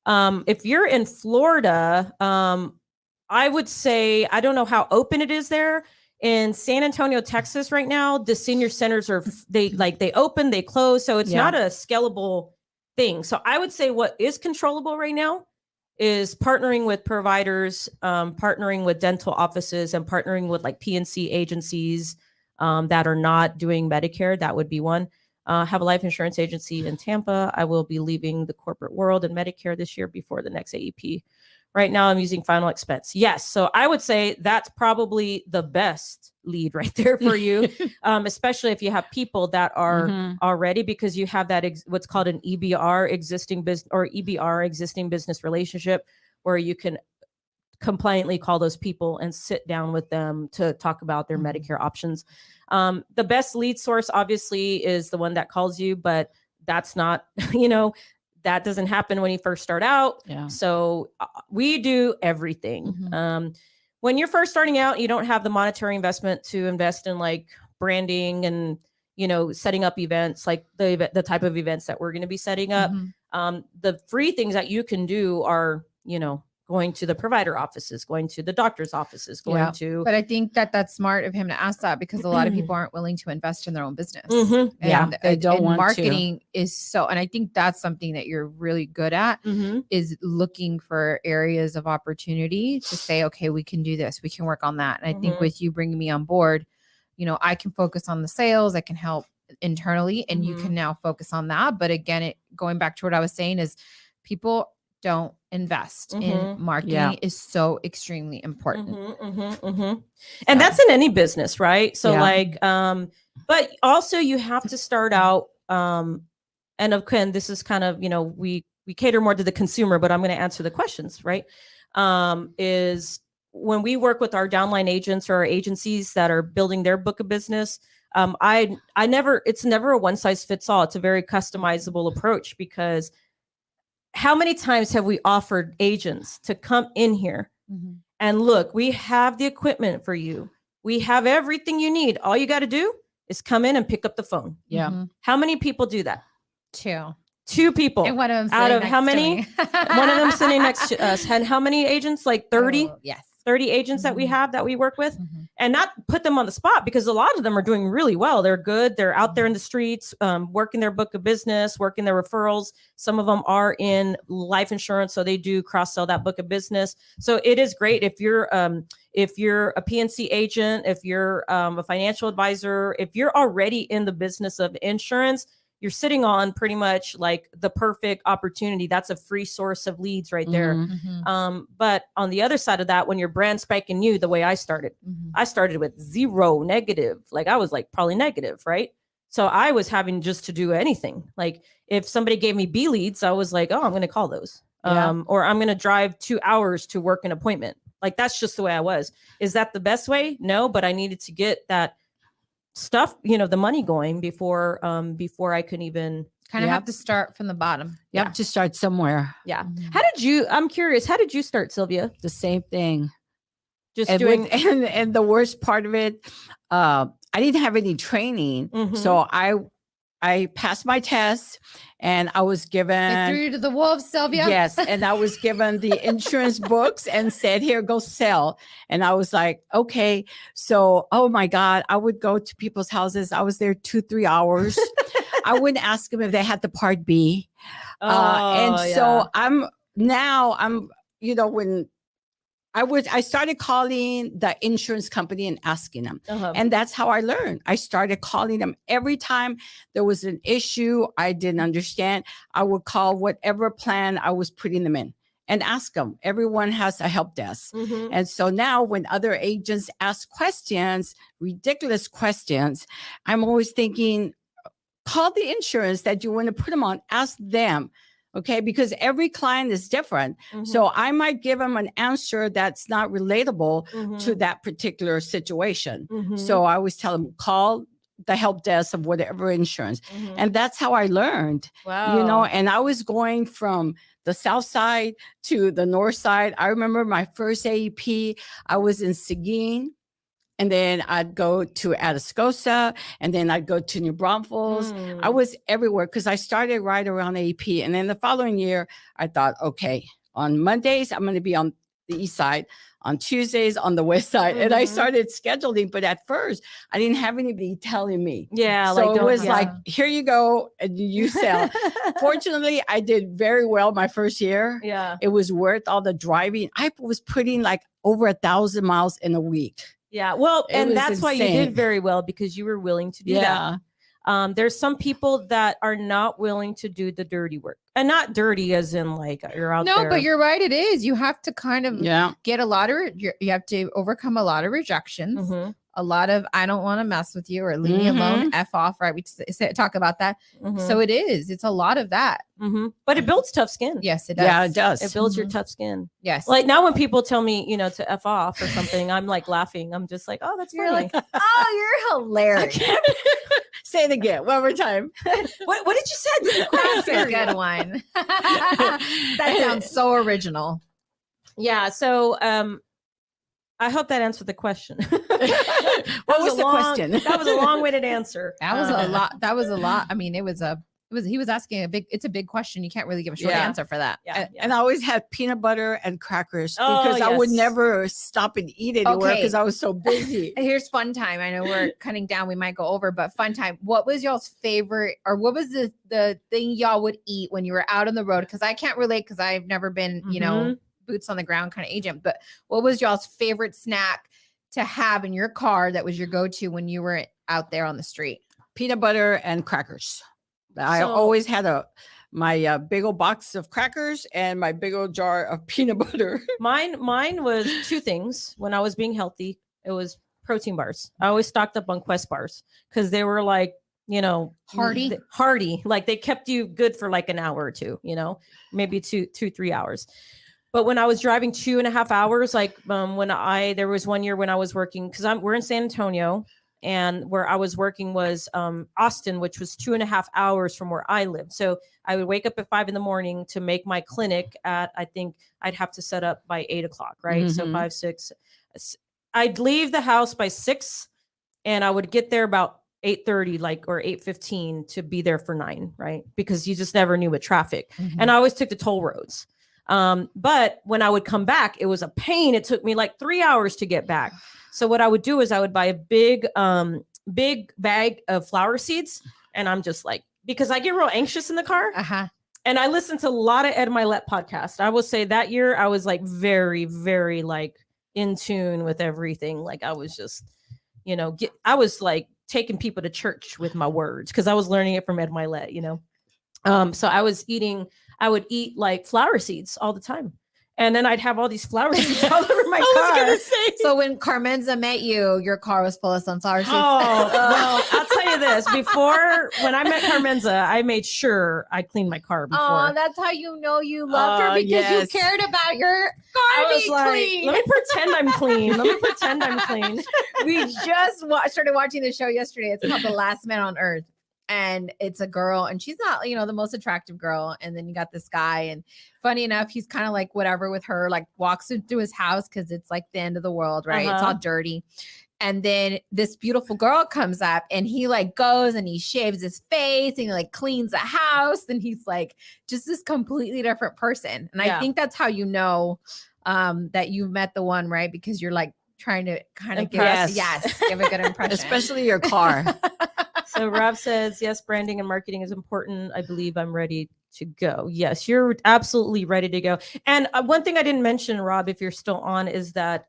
if you're in Florida, I would say, I don't know how open it is there. In San Antonio, Texas right now, the senior centers are, they open, they close. So it's not a scalable thing. So I would say what is controllable right now is partnering with providers, partnering with dental offices, and partnering with like PNC agencies that are not doing Medicare. That would be one. Have a life insurance agency in Tampa. I will be leaving the corporate world and Medicare this year before the next AEP. Right now, I'm using Final Expense. Yes. So I would say that's probably the best lead right there for you, especially if you have people that are already, because you have that what's called an EBR, existing business, or EBR, existing business relationship, where you can compliantly call those people and sit down with them to talk about their Medicare options. The best lead source, obviously, is the one that calls you, but that's not, you know, that doesn't happen when you first start out. So we do everything. When you're first starting out, you don't have the monetary investment to invest in like branding and, you know, setting up events, like the type of events that we're going to be setting up. The free things that you can do are, you know, going to the provider offices, going to the doctor's offices, going to. But I think that's smart of him to ask that, because a lot of people aren't willing to invest in their own business. And they don't want marketing is so, and I think that's something that you're really good at, is looking for areas of opportunity to say, okay, we can do this, we can work on that. And I think with you bringing me on board, you know, I can focus on the sales, I can help internally, and you can now focus on that. But again, going back to what I was saying is, people don't invest in marketing is so extremely important. And that's in any business, right? So like, but also you have to start out, and this is kind of, you know, we cater more to the consumer, but I'm going to answer the questions, right? Is when we work with our downline agents or our agencies that are building their book of business, it's never a one size fits all. It's a very customizable approach, because how many times have we offered agents to come in here and look, we have the equipment for you. We have everything you need. All you got to do is come in and pick up the phone. Yeah. How many people do that? Two people. And one of them out of how many? One of them sitting next to us. And how many agents? Like 30? Oh, yes. 30 agents that we have that we work with, and not put them on the spot, because a lot of them are doing really well. They're good. They're out there in the streets, working their book of business, working their referrals. Some of them are in life insurance, so they do cross sell that book of business. So it is great if you're a PNC agent, if you're a financial advisor, if you're already in the business of insurance. You're sitting on pretty much like the perfect opportunity. That's a free source of leads right there. But on the other side of that, when you're brand spanking new, the way I started with zero negative. Like I was like probably negative, right? So I was having just to do anything. Like if somebody gave me B leads, I was like, oh, I'm going to call those. Or I'm going to drive 2 hours to work an appointment. Like that's just the way I was. Is that the best way? No, but I needed to get that stuff, the money going before I could even kind of have to start from the bottom. You have to start somewhere. Yeah. I'm curious, how did you start, Sylvia? The same thing. Just and doing and the worst part of it, I didn't have any training. So I passed my test, and I was given. They threw you to the wolves, Sylvia. Yes, and I was given the insurance books and said, "Here, go sell." And I was like, "Okay." So, oh my God, I would go to people's houses. I was there 2-3 hours. I wouldn't ask them if they had the Part B. So I'm when I started calling the insurance company and asking them. And that's how I learned. I started calling them every time there was an issue I didn't understand. I would call whatever plan I was putting them in and ask them. Everyone has a help desk. And so now when other agents ask questions, ridiculous questions, I'm always thinking, call the insurance that you want to put them on. Ask them. Okay, because every client is different. So I might give them an answer that's not relatable to that particular situation. So I always tell them, call the help desk of whatever insurance. And that's how I learned. Wow. And I was going from the south side to the north side. I remember my first AEP, I was in Seguin. And then I'd go to Atascosa, and then I'd go to New Braunfels. I was everywhere because I started right around AP. And then the following year, I thought, okay, on Mondays, I'm going to be on the east side. On Tuesdays, on the west side. And I started scheduling. But at first, I didn't have anybody telling me. Yeah. So it was like, here you go, and you sell. Fortunately, I did very well my first year. Yeah. It was worth all the driving. I was putting like over 1,000 miles in a week. Yeah. Well, and that's why you did very well, because you were willing to do that. There's some people that are not willing to do the dirty work, and not dirty as in like you're out there. No, but you're right. It is. You have to kind of get a lot of, you have to overcome a lot of rejections. A lot of, I don't want to mess with you, or leave me alone, F off, right? We talk about that. So it's a lot of that. But it builds tough skin. Yes, it does. Yeah, it does. It builds your tough skin. Yes. Like now when people tell me, to F off or something, I'm like laughing. I'm just like, oh, that's You're funny. like, oh, you're hilarious. Say it again, one more time. What did you say? That's a good one. That sounds so original. Yeah. So I hope that answered the question. What was the question? That was a long-winded answer. That was a lot. That was a lot. I mean, he was asking it's a big question. You can't really give a short answer for that. And I always had peanut butter and crackers because I would never stop and eat anywhere because I was so busy. Here's fun time. I know we're cutting down. We might go over, but fun time. What was y'all's favorite, or what was the thing y'all would eat when you were out on the road? Because I can't relate, because I've never been, boots on the ground kind of agent. But what was y'all's favorite snack to have in your car that was your go-to when you were out there on the street? Peanut butter and crackers. I always had my big old box of crackers and my big old jar of peanut butter. Mine was two things. When I was being healthy, it was protein bars. I always stocked up on Quest bars because they were like, hearty. Like they kept you good for like an hour or two, maybe 2-3 hours. But when I was driving 2.5 hours, like there was one year when I was working, because we're in San Antonio, and where I was working was Austin, which was 2.5 hours from where I lived. So I would wake up at 5 a.m. to make my clinic at, I think I'd have to set up by 8 o'clock, right? So 5, 6, I'd leave the house by 6, and I would get there about 8:30, or 8:15 to be there for 9, right? Because you just never knew with traffic. And I always took the toll roads. But when I would come back, it was a pain. It took me like 3 hours to get back. So what I would do is I would buy a big bag of flower seeds. And I'm just like, because I get real anxious in the car. And I listened to a lot of Ed Milet podcast. I will say that year I was like very, very like in tune with everything. Like I was just, I was like taking people to church with my words because I was learning it from Ed Milet, So I would eat like flower seeds all the time. And then I'd have all these flower seeds all over my car. So when Carmenza met you, your car was full of sunflower seeds. Oh, well, I'll tell you this. When I met Carmenza, I made sure I cleaned my car before. Oh, that's how you know you loved her, because you cared about your car being clean. Let me pretend I'm clean. We just started watching the show yesterday. It's called The Last Man on Earth. And it's a girl, and she's not, the most attractive girl. And then you got this guy, and funny enough, he's kind of like whatever with her, like walks through his house because it's like the end of the world, right? It's all dirty. And then this beautiful girl comes up, and he like goes and he shaves his face and he like cleans the house, and he's like just this completely different person. And I think that's how you know that you met the one, right? Because you're like trying to kind of give a good impression, especially your car. So Rob says, yes, branding and marketing is important. I believe I'm ready to go. Yes, you're absolutely ready to go. And one thing I didn't mention, Rob, if you're still on, is that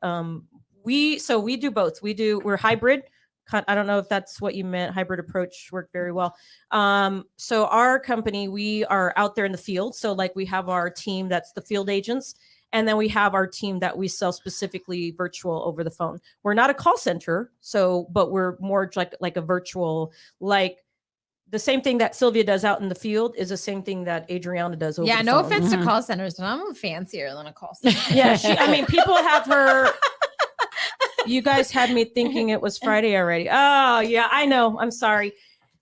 we do both. We're hybrid. I don't know if that's what you meant. Hybrid approach worked very well. So our company, we are out there in the field. So like we have our team, that's the field agents. And then we have our team that we sell specifically virtual over the phone. We're not a call center, but we're more like a virtual, like the same thing that Sylvia does out in the field is the same thing that Adriana does over the phone. No offense to call centers, but I'm fancier than a call center. Yeah, people have her. You guys had me thinking it was Friday already. Oh, yeah, I know. I'm sorry,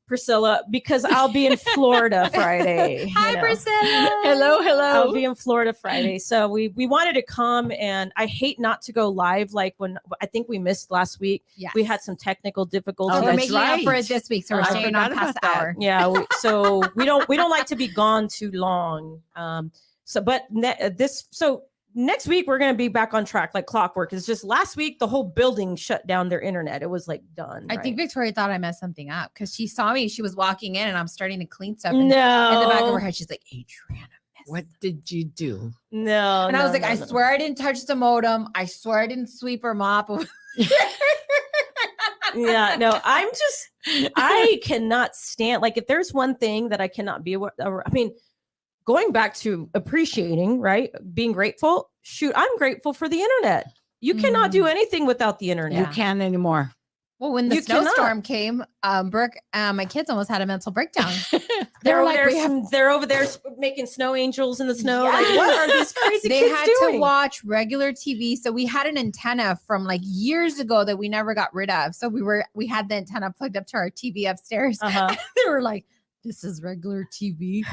Priscilla, because I'll be in Florida Friday. Hi, Priscilla. Hello. I'll be in Florida Friday. So we wanted to come, and I hate not to go live. Like when I think we missed last week, we had some technical difficulties. We're making up for it this week, so we're staying on past the hour. Yeah, so we don't like to be gone too long. Next week we're going to be back on track like clockwork. It's just last week the whole building shut down their internet. It was like done. I think Victoria thought I messed something up because she saw me. She was walking in, and I'm starting to clean stuff. In the back of her head, she's like, Adriana, what did you do? I was like, I swear I didn't touch the modem. I swear I didn't sweep or mop. I cannot stand, like, if there's one thing that I cannot be, going back to appreciating, right? Being grateful. Shoot, I'm grateful for the internet. You cannot do anything without the internet. You can't anymore. Well, when the snowstorm came, Brooke, my kids almost had a mental breakdown. They're over there making snow angels in the snow. Yes. Like, what are these crazy kids doing? They had to watch regular TV. So we had an antenna from like years ago that we never got rid of. So we had the antenna plugged up to our TV upstairs. They were like, "This is regular TV."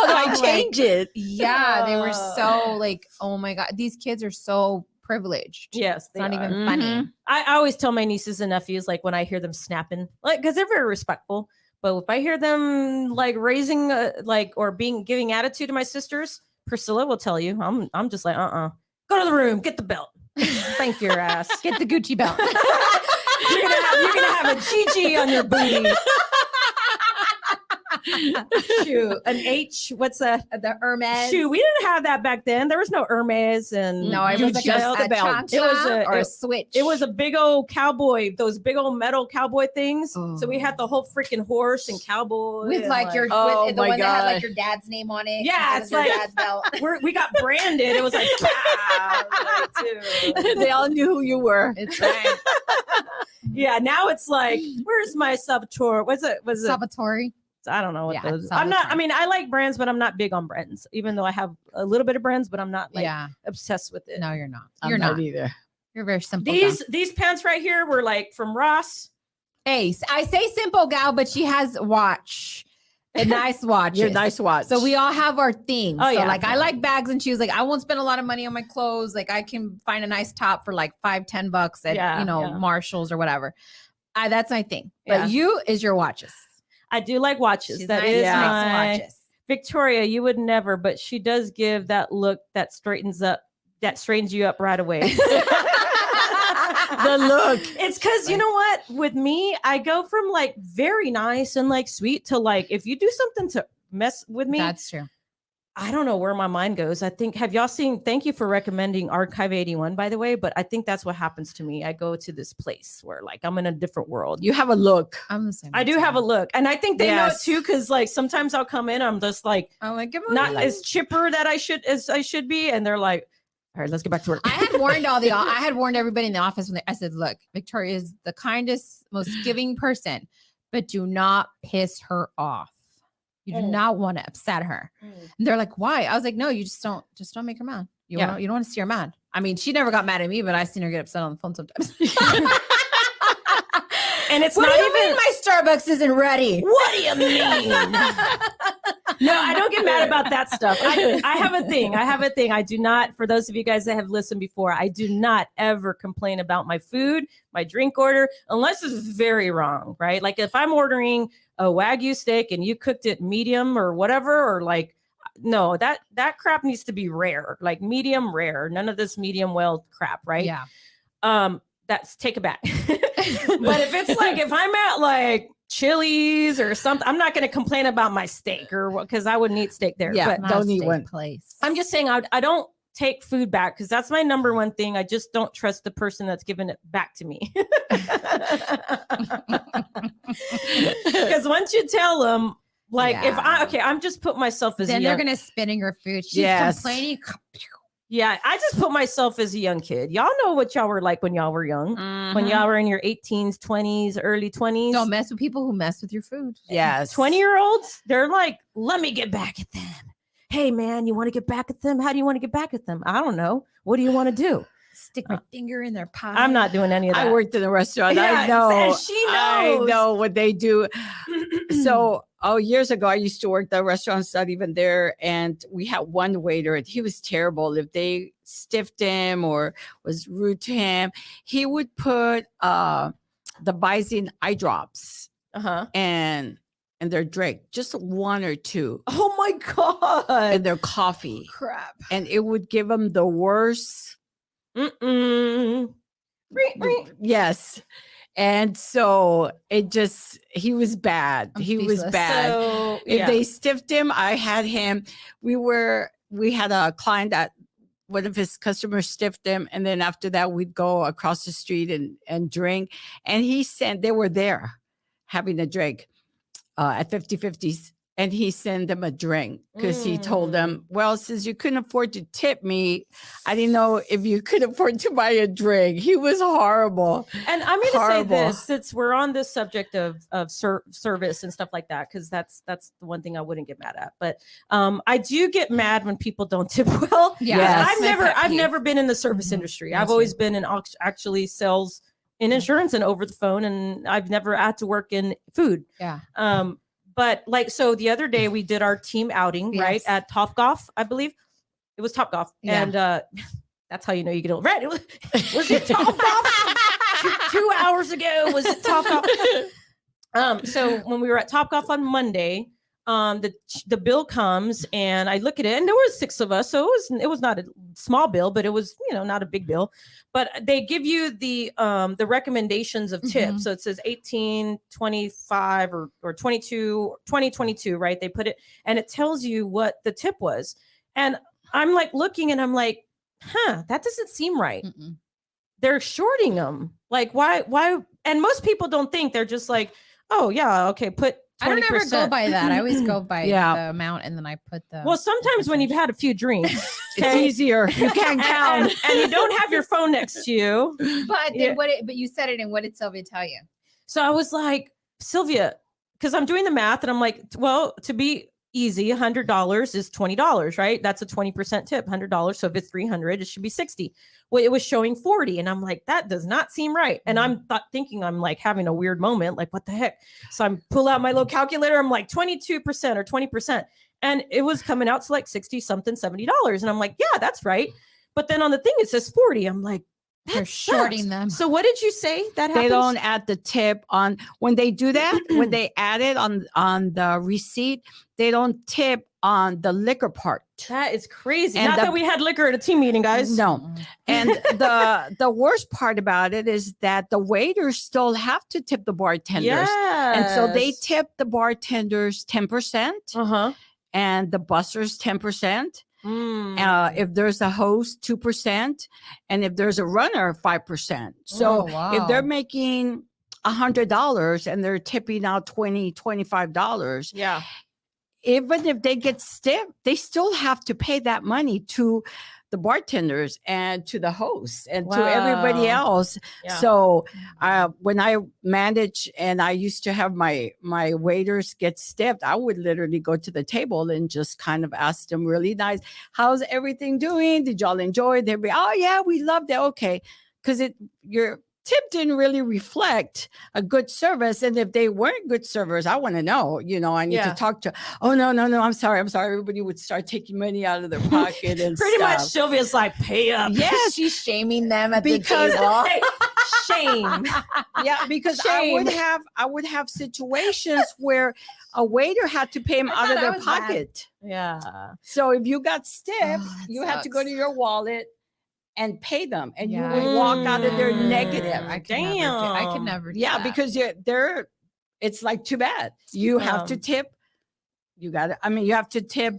How do I change it? Yeah, they were so like, oh my God, these kids are so privileged. Yes, it's not even funny. I always tell my nieces and nephews, like when I hear them snapping, like, because they're very respectful. But if I hear them like raising, or giving attitude to my sisters, Priscilla will tell you, I'm just like, go to the room, get the belt, spank your ass, get the Gucci belt. You're gonna have a GG on your booty. Shoot, an H. What's the Hermes? Shoot, we didn't have that back then. There was no Hermes and no. It was like a belt. It was a switch. It was a big old cowboy. Those big old metal cowboy things. Oh. So we had the whole freaking horse and cowboy with like your the one that had like your dad's name on it. Yeah, it's like dad's belt. We got branded. It was like, they all knew who you were. It's right. Yeah. Now it's like, where's my Salvatore? Was it Salvatore? I don't know what Yeah, those. it's all I'm the not. time. I mean, I like brands, but I'm not big on brands. Even though I have a little bit of brands, but I'm not like obsessed with it. No, you're not. I'm You're not either. You're very simple. These pants right here were like from Ross. Ace. I say simple gal, but she has a nice watch. Your nice watch. So we all have our things. Oh, so yeah. like I like bags and shoes. Like I won't spend a lot of money on my clothes. Like I can find a nice top for like $5-10 at Marshalls or whatever. That's my thing. But you is your watches. I do like watches. She's That nice, is nice my watches. Victoria. You would never, but she does give that look that straightens you up right away. The look. It's because you know what? With me, I go from like very nice and like sweet to like if you do something to mess with me, That's true. I don't know where my mind goes. I think have y'all seen? Thank you for recommending Archive 81, by the way. But I think that's what happens to me. I go to this place where like I'm in a different world. You have a look. I'm the same. I do have a look, and I think they know it too. Because like sometimes I'll come in, I'm just like not as chipper that I should be, and they're like, "All right, let's get back to work." I had warned everybody in the office when I said, "Look, Victoria is the kindest, most giving person, but do not piss her off. You do not want to upset her." And they're like, "Why?" I was like, "No, you just don't make her mad. You don't want to see her mad." I mean, she never got mad at me, but I've seen her get upset on the phone sometimes. And it's what not do you even mean my Starbucks isn't ready. What do you mean? No, I don't get mad about that stuff. I have a thing. I do not, for those of you guys that have listened before, I do not ever complain about my food, my drink order, unless it's very wrong, right? Like if I'm ordering a Wagyu steak and you cooked it medium or whatever, or like, no, that crap needs to be rare, like medium rare. None of this medium well crap, right? Yeah. That's take it back. But if it's like, if I'm at like Chili's or something, I'm not going to complain about my steak or what, because I wouldn't eat steak there. Yeah, but don't eat one place. I'm just saying I don't take food back because that's my number one thing. I just don't trust the person that's giving it back to me. Because once you tell them, like, if I'm just put myself as then they're gonna spit in your food. She's complaining. Yeah, I just put myself as a young kid. Y'all know what y'all were like when y'all were young, when y'all were in your 18s, 20s, early 20s. Don't mess with people who mess with your food. Yes. 20-year-olds, they're like, let me get back at them. Hey, man, you want to get back at them? How do you want to get back at them? I don't know. What do you want to do? Stick my finger in their pie. I'm not doing any of that. I worked in a restaurant. Yeah, I know. she knows. I know what they do. So, years ago, I used to work the restaurants, not even there. And we had one waiter, and he was terrible. If they stiffed him or was rude to him, he would put the Visine eye drops and their drink, just one or two. Oh my God. And their coffee. Crap. And it would give them the worst. Yes. And so he was bad. He was bad. So, if they stiffed him, I had him. We had a client that one of his customers stiffed him. And then after that, we'd go across the street and drink. And they were there having a drink at 50/50s. And he sent them a drink because he told them, well, since you couldn't afford to tip me, I didn't know if you could afford to buy a drink. He was horrible. And I'm going to say this, since we're on this subject of service and stuff like that, because that's the one thing I wouldn't get mad at. But I do get mad when people don't tip well. Yeah, I've never been in the service industry. I've always been in actually sales in insurance and over the phone, and I've never had to work in food. Yeah. But like, so the other day we did our team outing, right? At Topgolf, I believe it was Topgolf. Yeah. And that's how you know you get old. Right. Was it Topgolf? 2 hours ago, was it Topgolf? So when we were at Topgolf on Monday, the bill comes and I look at it and there was 6 of us. So it was not a small bill, but it was, not a big bill. But they give you the recommendations of tips. So it says 18, 25 or 22, 20, 22, right? They put it and it tells you what the tip was. And I'm like looking and I'm like, that doesn't seem right. They're shorting them. Like why? And most people don't think, they're just like, oh yeah, okay, put 20%. I don't ever go by that. I always go by the amount and then I put the. Well, sometimes when you've had a few drinks, it's easier. You can't count. and you don't have your phone next to you. But but you said it, and what did Sylvia tell you? So I was like, Sylvia, because I'm doing the math and I'm like, well, to be easy, $100 is $20, right? That's a 20% tip, $100. So if it's 300, it should be 60. Well, it was showing 40. And I'm like, that does not seem right. And I'm thinking I'm like having a weird moment, like, what the heck? So I'm pull out my little calculator. I'm like 22% or 20%. And it was coming out to like 60 something, $70. And I'm like, yeah, that's right. But then on the thing, it says 40. I'm like, They're shorting them. So what did you say that happens? They don't add the tip on when they do that. When they add it on the receipt, they don't tip on the liquor part. That is crazy. And Not that we had liquor at a team meeting, guys. No. And the worst part about it is that the waiters still have to tip the bartenders. Yes. And so they tip the bartenders 10%. Uh-huh. And the bussers 10%. If there's a host, 2%, and if there's a runner, 5%. So if they're making $100 and they're tipping out $25, yeah, even if they get stiff, they still have to pay that money to the bartenders and to the hosts and to everybody else. Yeah. So when I manage and I used to have my waiters get stiffed, I would literally go to the table and just kind of ask them really nice, how's everything doing? Did y'all enjoy it? They'd be, oh yeah, we loved it. Okay. Because your tip didn't really reflect a good service. And if they weren't good servers, I want to know, I need to talk to, oh, no, I'm sorry. Everybody would start taking money out of their pocket and pretty much Sylvia's like, pay up. Yes. She's shaming them at the table. Shame. Yeah, because shame. I would have situations where a waiter had to pay them out of their pocket. Bad. Yeah. So if you got stiff, you had to go to your wallet and pay them, and you would walk out of there negative. I could never do that. Because it's like too bad. You have to tip. You have to tip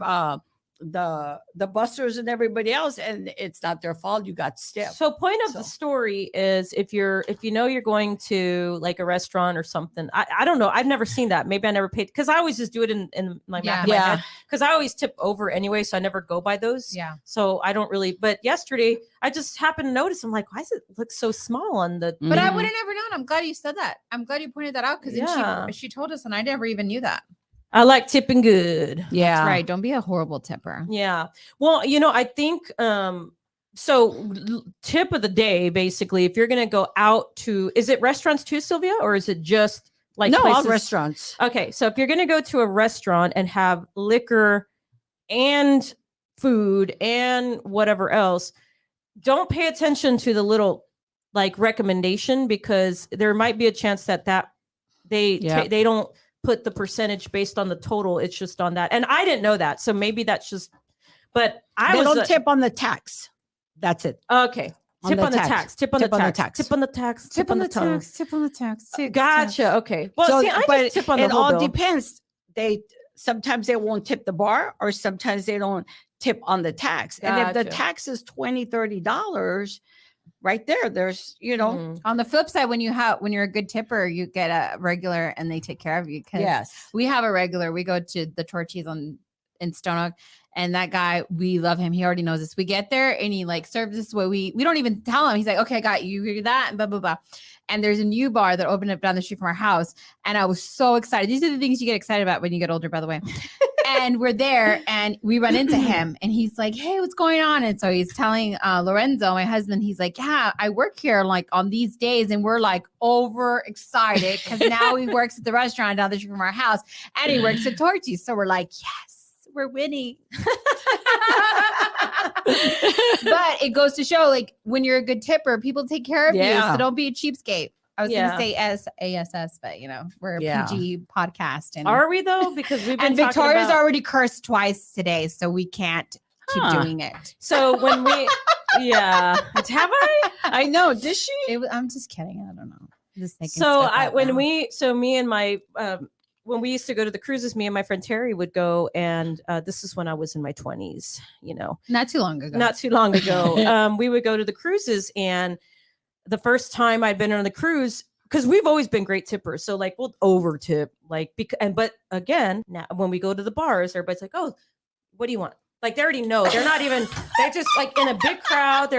the bussers and everybody else, and it's not their fault. You got stiff. So point of the story is if you're going to like a restaurant or something, I don't know, I've never seen that. Maybe I never paid, because I always just do it in my back of my head, because I always tip over anyway, so I never go by those. So I don't really. But yesterday I just happened to notice, I'm like, why does it look so small on the but I would have never known. I'm glad you said that. I'm glad you pointed that out, because she told us and I never even knew that. I like tipping good. Yeah. That's right. Don't be a horrible tipper. Yeah. Well, I think so tip of the day, basically, if you're going to go out to, is it restaurants too, Sylvia, or is it just like all restaurants? Okay. So if you're going to go to a restaurant and have liquor and food and whatever else, don't pay attention to the little like recommendation, because there might be a chance that they don't put the percentage based on the total. It's just on that. And I didn't know that. So maybe that's just, but they don't tip on the tax. That's it. Okay. Tip on the tax. Tip on the tax. Tip on the tax. Tip on the tax. Tip on the tax. Gotcha. Okay. Well, I just tip on the whole bill. It all depends. Sometimes they won't tip the bar, or sometimes they don't tip on the tax. Gotcha. And if the tax is $20, $30, right there's on the flip side, when you're a good tipper, you get a regular and they take care of you. Yes, we have a regular. We go to the Torchies in Stone Oak, and that guy, we love him. He already knows this. We get there and he like serves us what we don't even tell him. He's like, okay, I got you. You that and blah blah blah. And there's a new bar that opened up down the street from our house, and I was so excited. These are the things you get excited about when you get older, by the way. And we're there and we run into him and he's like, hey, what's going on? And so he's telling Lorenzo, my husband, he's like, yeah, I work here like on these days. And we're like overexcited because now he works at the restaurant down the street from our house, and he works at Torchy's. So we're like, yes, we're winning. But it goes to show, like, when you're a good tipper, people take care of you. So don't be a cheapskate. I was going to say ASS, but we're a PG podcast. And are we though? Because we've been and Victoria's already cursed twice today, so we can't keep doing it. So when we, have I? I know. Did she? I'm just kidding. I don't know. Just making me and my when we used to go to the cruises, me and my friend Terry would go, and this is when I was in my 20s. Not too long ago. We would go to the cruises, and the first time I'd been on the cruise, because we've always been great tippers. So like we'll over tip, like, but again, now when we go to the bars, everybody's like, oh, what do you want? Like they already know. They're not even, they're just like in a big crowd.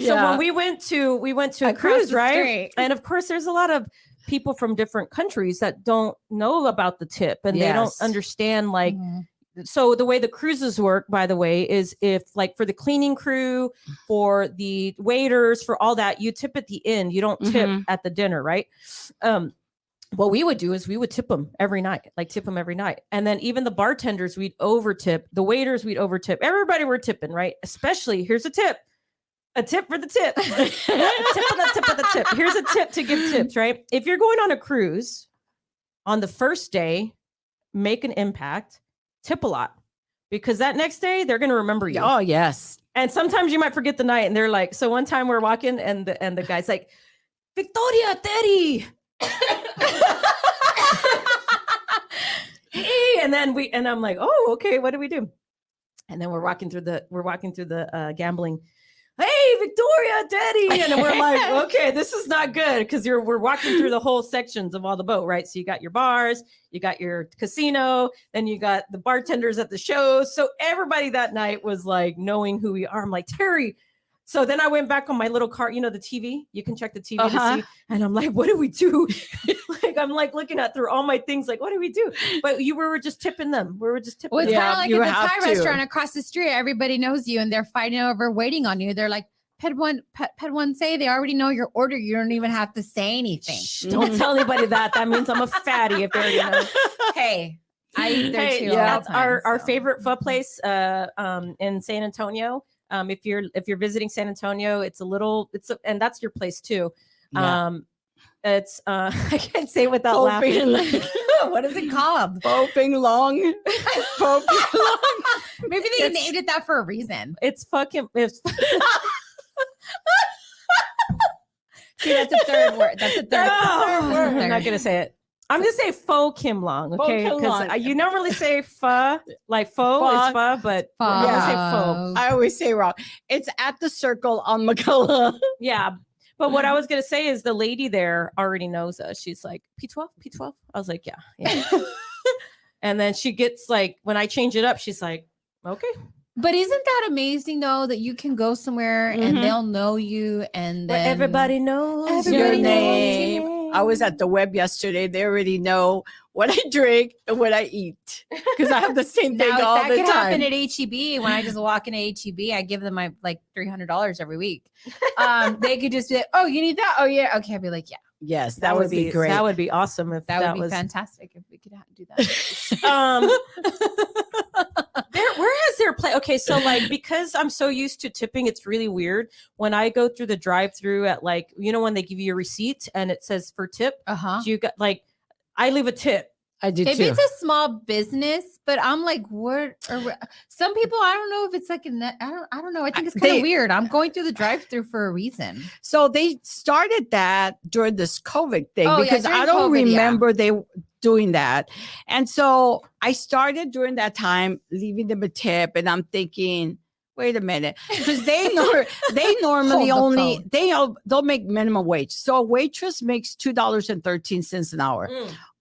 So when we went to a cruise, right? And of course there's a lot of people from different countries that don't know about the tip and they don't understand like. So the way the cruises work, by the way, is if like for the cleaning crew, for the waiters, for all that, you tip at the end. You don't tip at the dinner, right? What we would do is we would tip them every night, And then even the bartenders, we'd over tip. The waiters, we'd over tip. Everybody we're tipping, right? Especially, here's a tip for the tip. A tip on the tip of the tip. Here's a tip to give tips, right? If you're going on a cruise on the first day, make an impact. Tip a lot because that next day they're going to remember you. Oh, yes. And sometimes you might forget the night and they're like, so one time we're walking and the guy's like, Victoria, Teddy. Hey, and I'm like, oh, okay, what do we do? And then we're walking through the gambling. Hey, Victoria, Teddy. And we're like, okay, this is not good because we're walking through the whole sections of all the boat, right? So you got your bars, you got your casino, then you got the bartenders at the shows. So everybody that night was like knowing who we are. I'm like, Terry. So then I went back on my little car, the TV, you can check the TV to see. And I'm like, what do we do? I'm like looking at through all my things, like, what do we do? But we were just tipping them. We were just tipping Well, it's them. kind of like at the Thai restaurant across the street. Everybody knows you and they're fighting over waiting on you. They're like, Pet one say they already know your order. You don't even have to say anything. Shh, don't tell anybody that. That means I'm a fatty if they already know. Hey, I eat there too. Yeah, that's our favorite pho place in San Antonio. If you're visiting San Antonio, and that's your place too. Yeah. It's I can't say without laughing. What is it called? Pho Ping Long. Maybe they named it that for a reason. It's fucking. See, that's a third word. That's a third word. I'm not gonna say it. I'm gonna say Pho Kim Long, okay? Because you don't really say pho, like pho is pho, but I'm gonna say pho. I always say wrong. It's at the Circle on McCullough. Yeah. But what I was going to say is the lady there already knows us. She's like, P12? I was like, yeah. And then she gets like, when I change it up, she's like, okay. But isn't that amazing though, that you can go somewhere and they'll know you and then everybody knows your name. I was at the web yesterday. They already know what I drink and what I eat because I have the same thing all the time. That could happen at HEB. When I just walk into HEB, I give them my like $300 every week. They could just be like, "Oh, you need that? Oh, yeah, okay." I'd be like, "Yeah." Yes, that would be great. That would be awesome if that would be fantastic if we could do that. Where has their play? Okay, so like because I'm so used to tipping, it's really weird when I go through the drive-through at like when they give you a receipt and it says for tip. You got like I leave a tip. I do if too. It's a small business, but I'm like, what? Some people, I don't know if it's like I don't know. I think it's kind of weird. I'm going through the drive-through for a reason. So they started that during this COVID thing because I don't COVID, remember they doing that. And so I started during that time leaving them a tip, and I'm thinking, wait a minute, because they normally only they'll make minimum wage. So a waitress makes $2.13 an hour.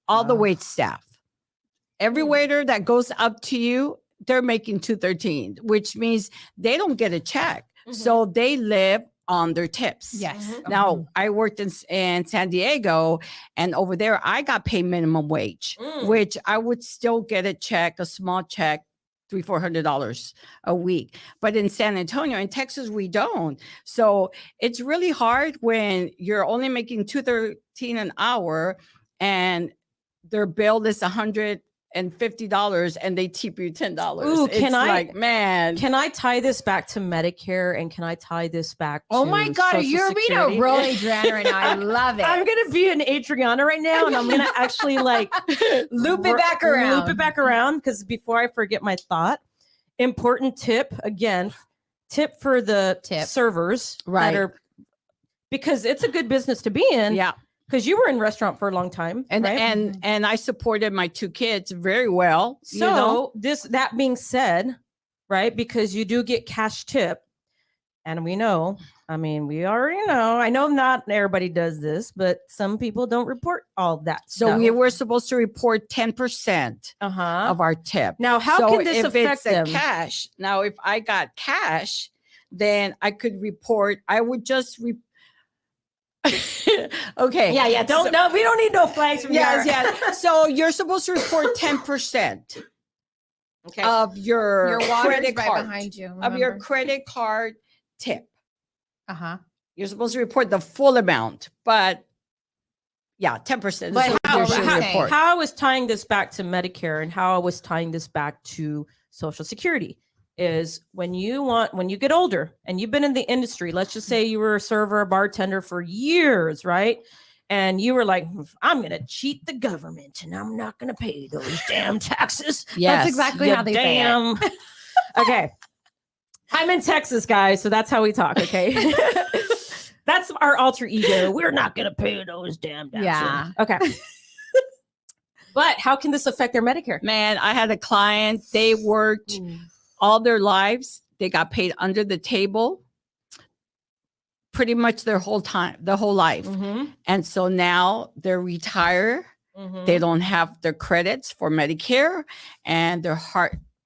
All the wait staff, every waiter that goes up to you, they're making $2.13, which means they don't get a check. So they live on their tips. Yes. Now I worked in San Diego, and over there I got paid minimum wage, which I would still get a small check, $300-400 a week. But in San Antonio, in Texas, we don't. So it's really hard when you're only making $2.13 an hour, and their bill is $150 and they tip you $10. Ooh, can I tie this back to Medicare, and can I tie this back to oh my God, Social you're being a real Adriana right now. I love it. I'm gonna be an Adriana right now, and I'm gonna actually like loop it back around because before I forget my thought, important tip again, tip for the servers, right? Because it's a good business to be in. Yeah. Because you were in restaurant for a long time, and right? and I supported my 2 kids very well. So that being said, right? Because you do get cash tip, and we know. I mean, we already know. I know not everybody does this, but some people don't report all that. So we were supposed to report 10% of our tip. Now, how can this affect them? Cash. Now, if I got cash, then I could report. I would just Okay. Yeah. Don't no, we don't need no flags from Yes, here. yes. So you're supposed to report 10% Okay. of your Your water's credit right card, behind you. of your remember? credit card tip. Uh-huh. You're supposed to report the full amount, but yeah, 10%. But is how, what you should how- report. how I was tying this back to Medicare and how I was tying this back to Social Security is when you get older and you've been in the industry, let's just say you were a server, a bartender for years, right? And you were like, I'm going to cheat the government and I'm not going to pay those damn taxes. Yes. That's exactly You how they say it. Okay. I'm in Texas, guys, so that's how we talk, okay? That's our alter ego. We're not going to pay those damn taxes. Yeah. Okay. But how can this affect their Medicare? Man, I had a client, they worked all their lives. They got paid under the table pretty much their whole life. Mm-hmm. And so now they're retired. Mm-hmm. They don't have their credits for Medicare and they're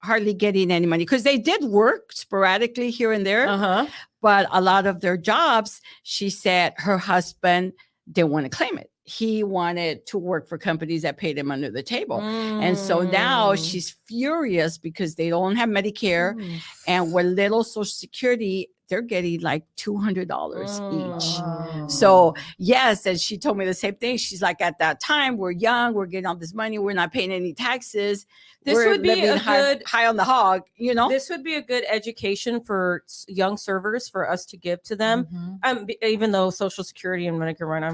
hardly getting any money because they did work sporadically here and there. Uh-huh. But a lot of their jobs, she said her husband didn't want to claim it. He wanted to work for companies that paid him under the table. And so now she's furious because they don't have Medicare. And with little Social Security, they're getting like $200 each. So yes, and she told me the same thing. She's like, at that time, we're young, we're getting all this money, we're not paying any taxes. This We're would be living a good high on the hog, you know? This would be a good education for young servers for us to give to them. Mhm. Even though Social Security and Medicare right now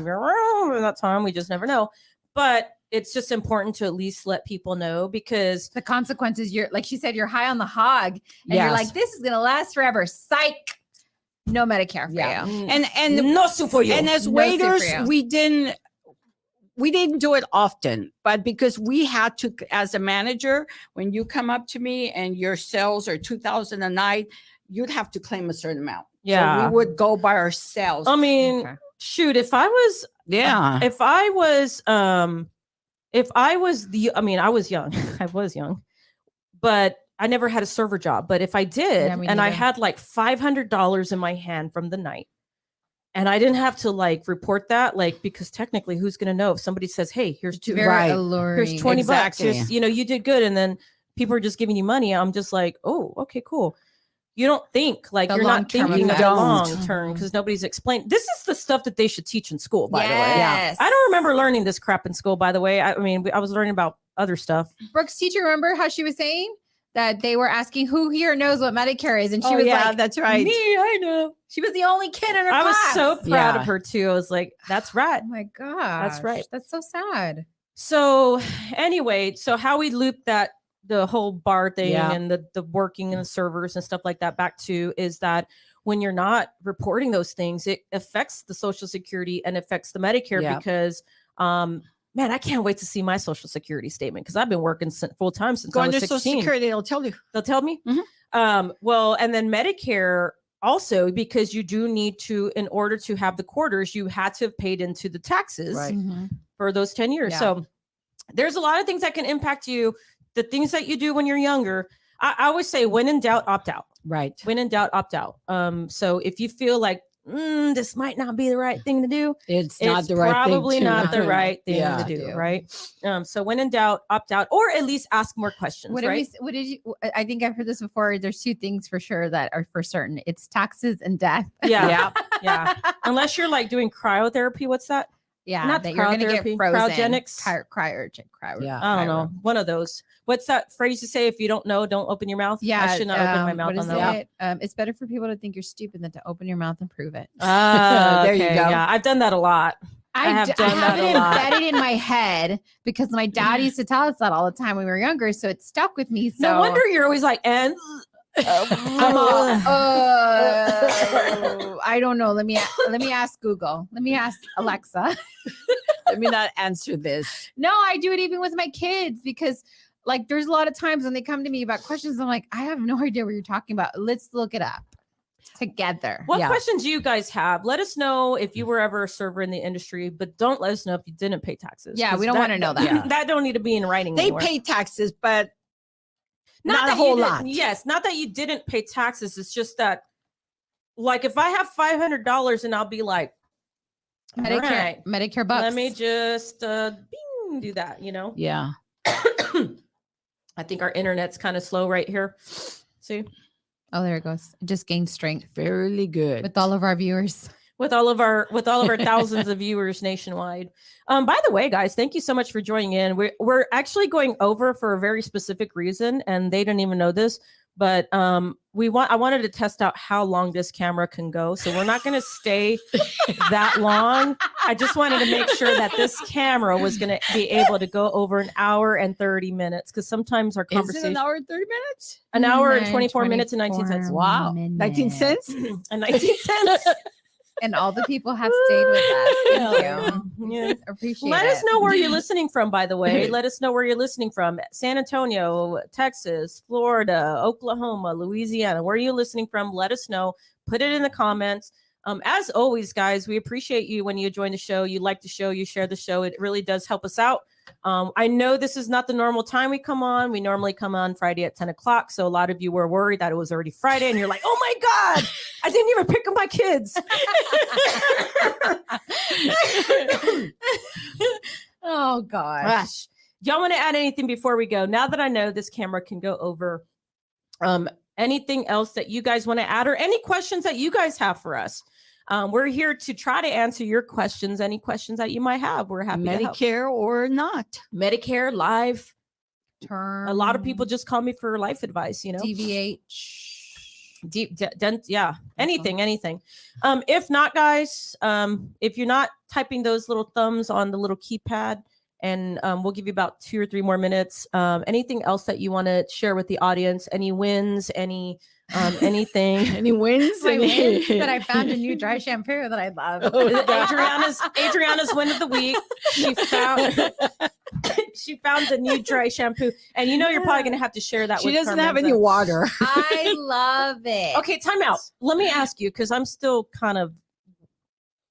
at that time, we just never know. But it's just important to at least let people know because The consequences, you're like she said, you're high on the hog, and you're like, this is gonna last forever. Psych. No Medicare for Yeah. you. And no soup for you. And as No waiters, soup for you. we didn't do it often, but because we had to, as a manager, when you come up to me and your sales are 2,000 a night, you'd have to claim a certain amount. Yeah. So we would go by ourselves. I mean, Okay. shoot, if I was Yeah. I was young. I was young, but I never had a server job. But if I did, Yeah, me and I neither. had like $500 in my hand from the night, and I didn't have to like report that, like, because technically, who's going to know if somebody says, "Hey, here's two, Very Right. alluring. here's 20 bucks, Exactly. here's, you did good," and then people are just giving you money. I'm just like, oh, okay, cool. You don't think like The you're not long-term thinking of the effects. long term Mhm. because nobody's explained. This is the stuff that they should teach in school, by the way. Yes. I don't remember learning this crap in school, by the way. I mean, I was learning about other stuff. Brooke's teacher, remember how she was saying that they were asking who here knows what Medicare is, and she was yeah, like, that's right. Me, I know. she was the only kid in her I was class. so proud Yeah. of her too. I was like, that's right. Oh my god, right. That's so sad. So anyway, so how we loop the whole bar thing Yeah. and the working and the servers and stuff like that back to is that when you're not reporting those things, it affects the Social Security and affects the Medicare Yeah. because man, I can't wait to see my Social Security statement because I've been working full time since Go I was under 16. Social Security, it'll tell you. They'll tell me. Mhm. Well, and then Medicare also, because you do need to, in order to have the quarters, you had to have paid into the taxes Right. Mhm. for those 10 years. Yeah. So there's a lot of things that can impact you. The things that you do when you're younger, I always say, when in doubt, opt out. Right. When in doubt, opt out. So if you feel like this might not be the right thing to do, It's not the right thing. probably to- not the right thing Yeah. to do, do. right? So when in doubt, opt out, or at least ask more questions. What did right? what did you? I think I've heard this before. There's two things for sure that are for certain. It's taxes and death. Yeah, Yeah. yeah. Unless you're like doing cryotherapy. What's that? Yeah, Not that you're gonna get cryotherapy, frozen. cryogenics. Cryo. Yeah. I don't know. One of those. What's that phrase you say? If you don't know, don't open your mouth. Yeah, I should not open my mouth what on is that. it? It's better for people to think you're stupid than to open your mouth and prove it. There you Okay, go. Yeah, I've done that a lot. I have I done that have it a lot. embedded in my head because my dad used to tell us that all the time when we were younger, so it stuck with me. So No wonder you're always like, and I'm all, I don't know. Let me ask Google. Let me ask Alexa. Let me not answer this. No, I do it even with my kids because like there's a lot of times when they come to me about questions, I'm like, I have no idea what you're talking about. Let's look it up together. What Yeah. questions do you guys have? Let us know if you were ever a server in the industry, but don't let us know if you didn't pay taxes. Yeah, 'cause we don't wanna know that. Yeah. That don't need to be in writing. They anywhere. pay taxes, but not a that you whole didn't- lot. Yes, not that you didn't pay taxes. It's just that, like, if I have $500 and I'll be like, Medicare, Medicare bucks. Let me just do that, Yeah. I think our internet's kind of slow right here. See? Oh, there it goes. It just gained strength Fairly good. with all of our viewers. With all of our thousands of viewers nationwide. By the way, guys, thank you so much for joining in. We're actually going over for a very specific reason, and they didn't even know this. But I wanted to test out how long this camera can go. So we're not going to stay that long. I just wanted to make sure that this camera was going to be able to go over an hour and 30 minutes. Because sometimes our conversation. Is it an hour and 30 minutes? An hour and 24 minutes and 19 cents. Wow. 19 cents? And 19 cents. And all the people have stayed with us. Thank you. Yeah. Appreciate Let it. us know where you're listening from, by the way. Let us know where you're listening from. San Antonio, Texas, Florida, Oklahoma, Louisiana. Where are you listening from? Let us know. Put it in the comments. As always, guys, we appreciate you when you join the show. You like the show. You share the show. It really does help us out. I know this is not the normal time we come on. We normally come on Friday at 10 o'clock. So a lot of you were worried that it was already Friday. And you're like, oh, my God, I didn't even pick up my kids. Oh, gosh. Y'all want to add anything before we go? Now that I know this camera can go over, anything else that you guys want to add or any questions that you guys have for us? We're here to try to answer your questions. Any questions that you might have, we're happy to help. Medicare or not. Medicare, life. Term. A lot of people just call me for life advice, DVH. Anything. If not, guys, if you're not typing those little thumbs on the little keypad, and we'll give you about 2 or 3 more minutes. Anything else that you want to share with the audience? Any wins? Anything? Any wins? My wins that I found a new dry shampoo that I love. Adriana's win of the week. She found the new dry shampoo, and you're probably going to have to share that. She with doesn't Carmenza. have any water. I love it. Okay, time out. Let me ask you, because I'm still kind of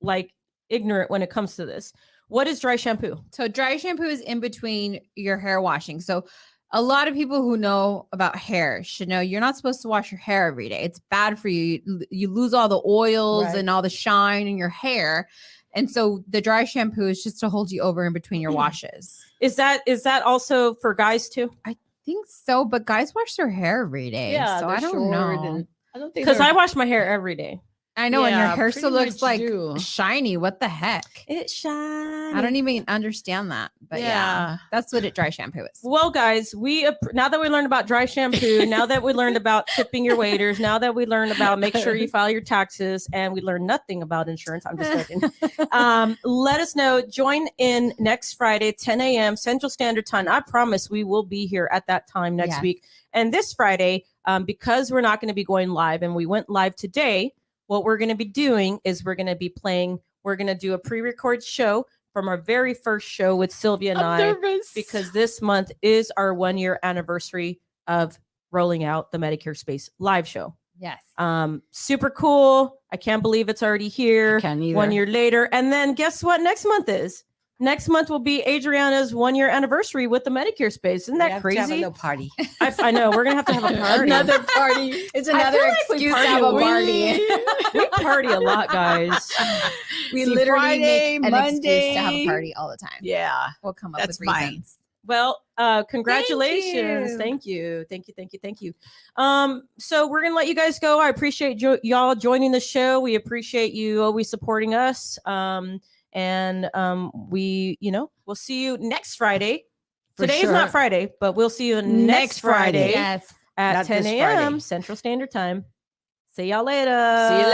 like ignorant when it comes to this. What is dry shampoo? So dry shampoo is in between your hair washing. So a lot of people who know about hair should know you're not supposed to wash your hair every day. It's bad for you. You lose all the oils and all the shine in your hair. And so the dry shampoo is just to hold you over in between your washes. Is that also for guys too? I think so, but guys wash their hair every day. Yeah, so I don't know. I don't think Because I wash my hair every day. I know, and your hair pretty still looks much like do. shiny. What the heck? It's shiny. I don't even understand that. But yeah, that's what dry shampoo is. Well, guys, now that we learned about dry shampoo, now that we learned about tipping your waiters, now that we learned about make sure you file your taxes, and we learned nothing about insurance. I'm just joking. Let us know. Join in next Friday, 10 a.m. Central Standard Time. I promise we will be here at that time next week. And this Friday, because we're not going to be going live, and we went live today, what we're going to be doing is we're going to do a pre-record show from our very first show with Sylvia and I, because this month is our 1-year anniversary of rolling out the Medicare Space live show. Yes. Super cool. I can't believe it's already here. Can't either. 1 year later. And then guess what next month is? Next month will be Adriana's 1-year anniversary with the Medicare Space. Isn't that crazy? Have a little party. I know. We're going to have a party. Another party. It's another excuse to have a party. We party a lot, guys. We See, literally Friday, make an excuse to have Monday. a party all the time. Yeah. We'll come up That's with fine. reasons. Well, congratulations. Thank you. So we're going to let you guys go. I appreciate y'all joining the show. We appreciate you always supporting us. We'll see you next Friday. Today is not Friday, but we'll see you next Friday Yes. at Not 10 this a.m. Friday. Central Standard Time. See y'all later. See you later.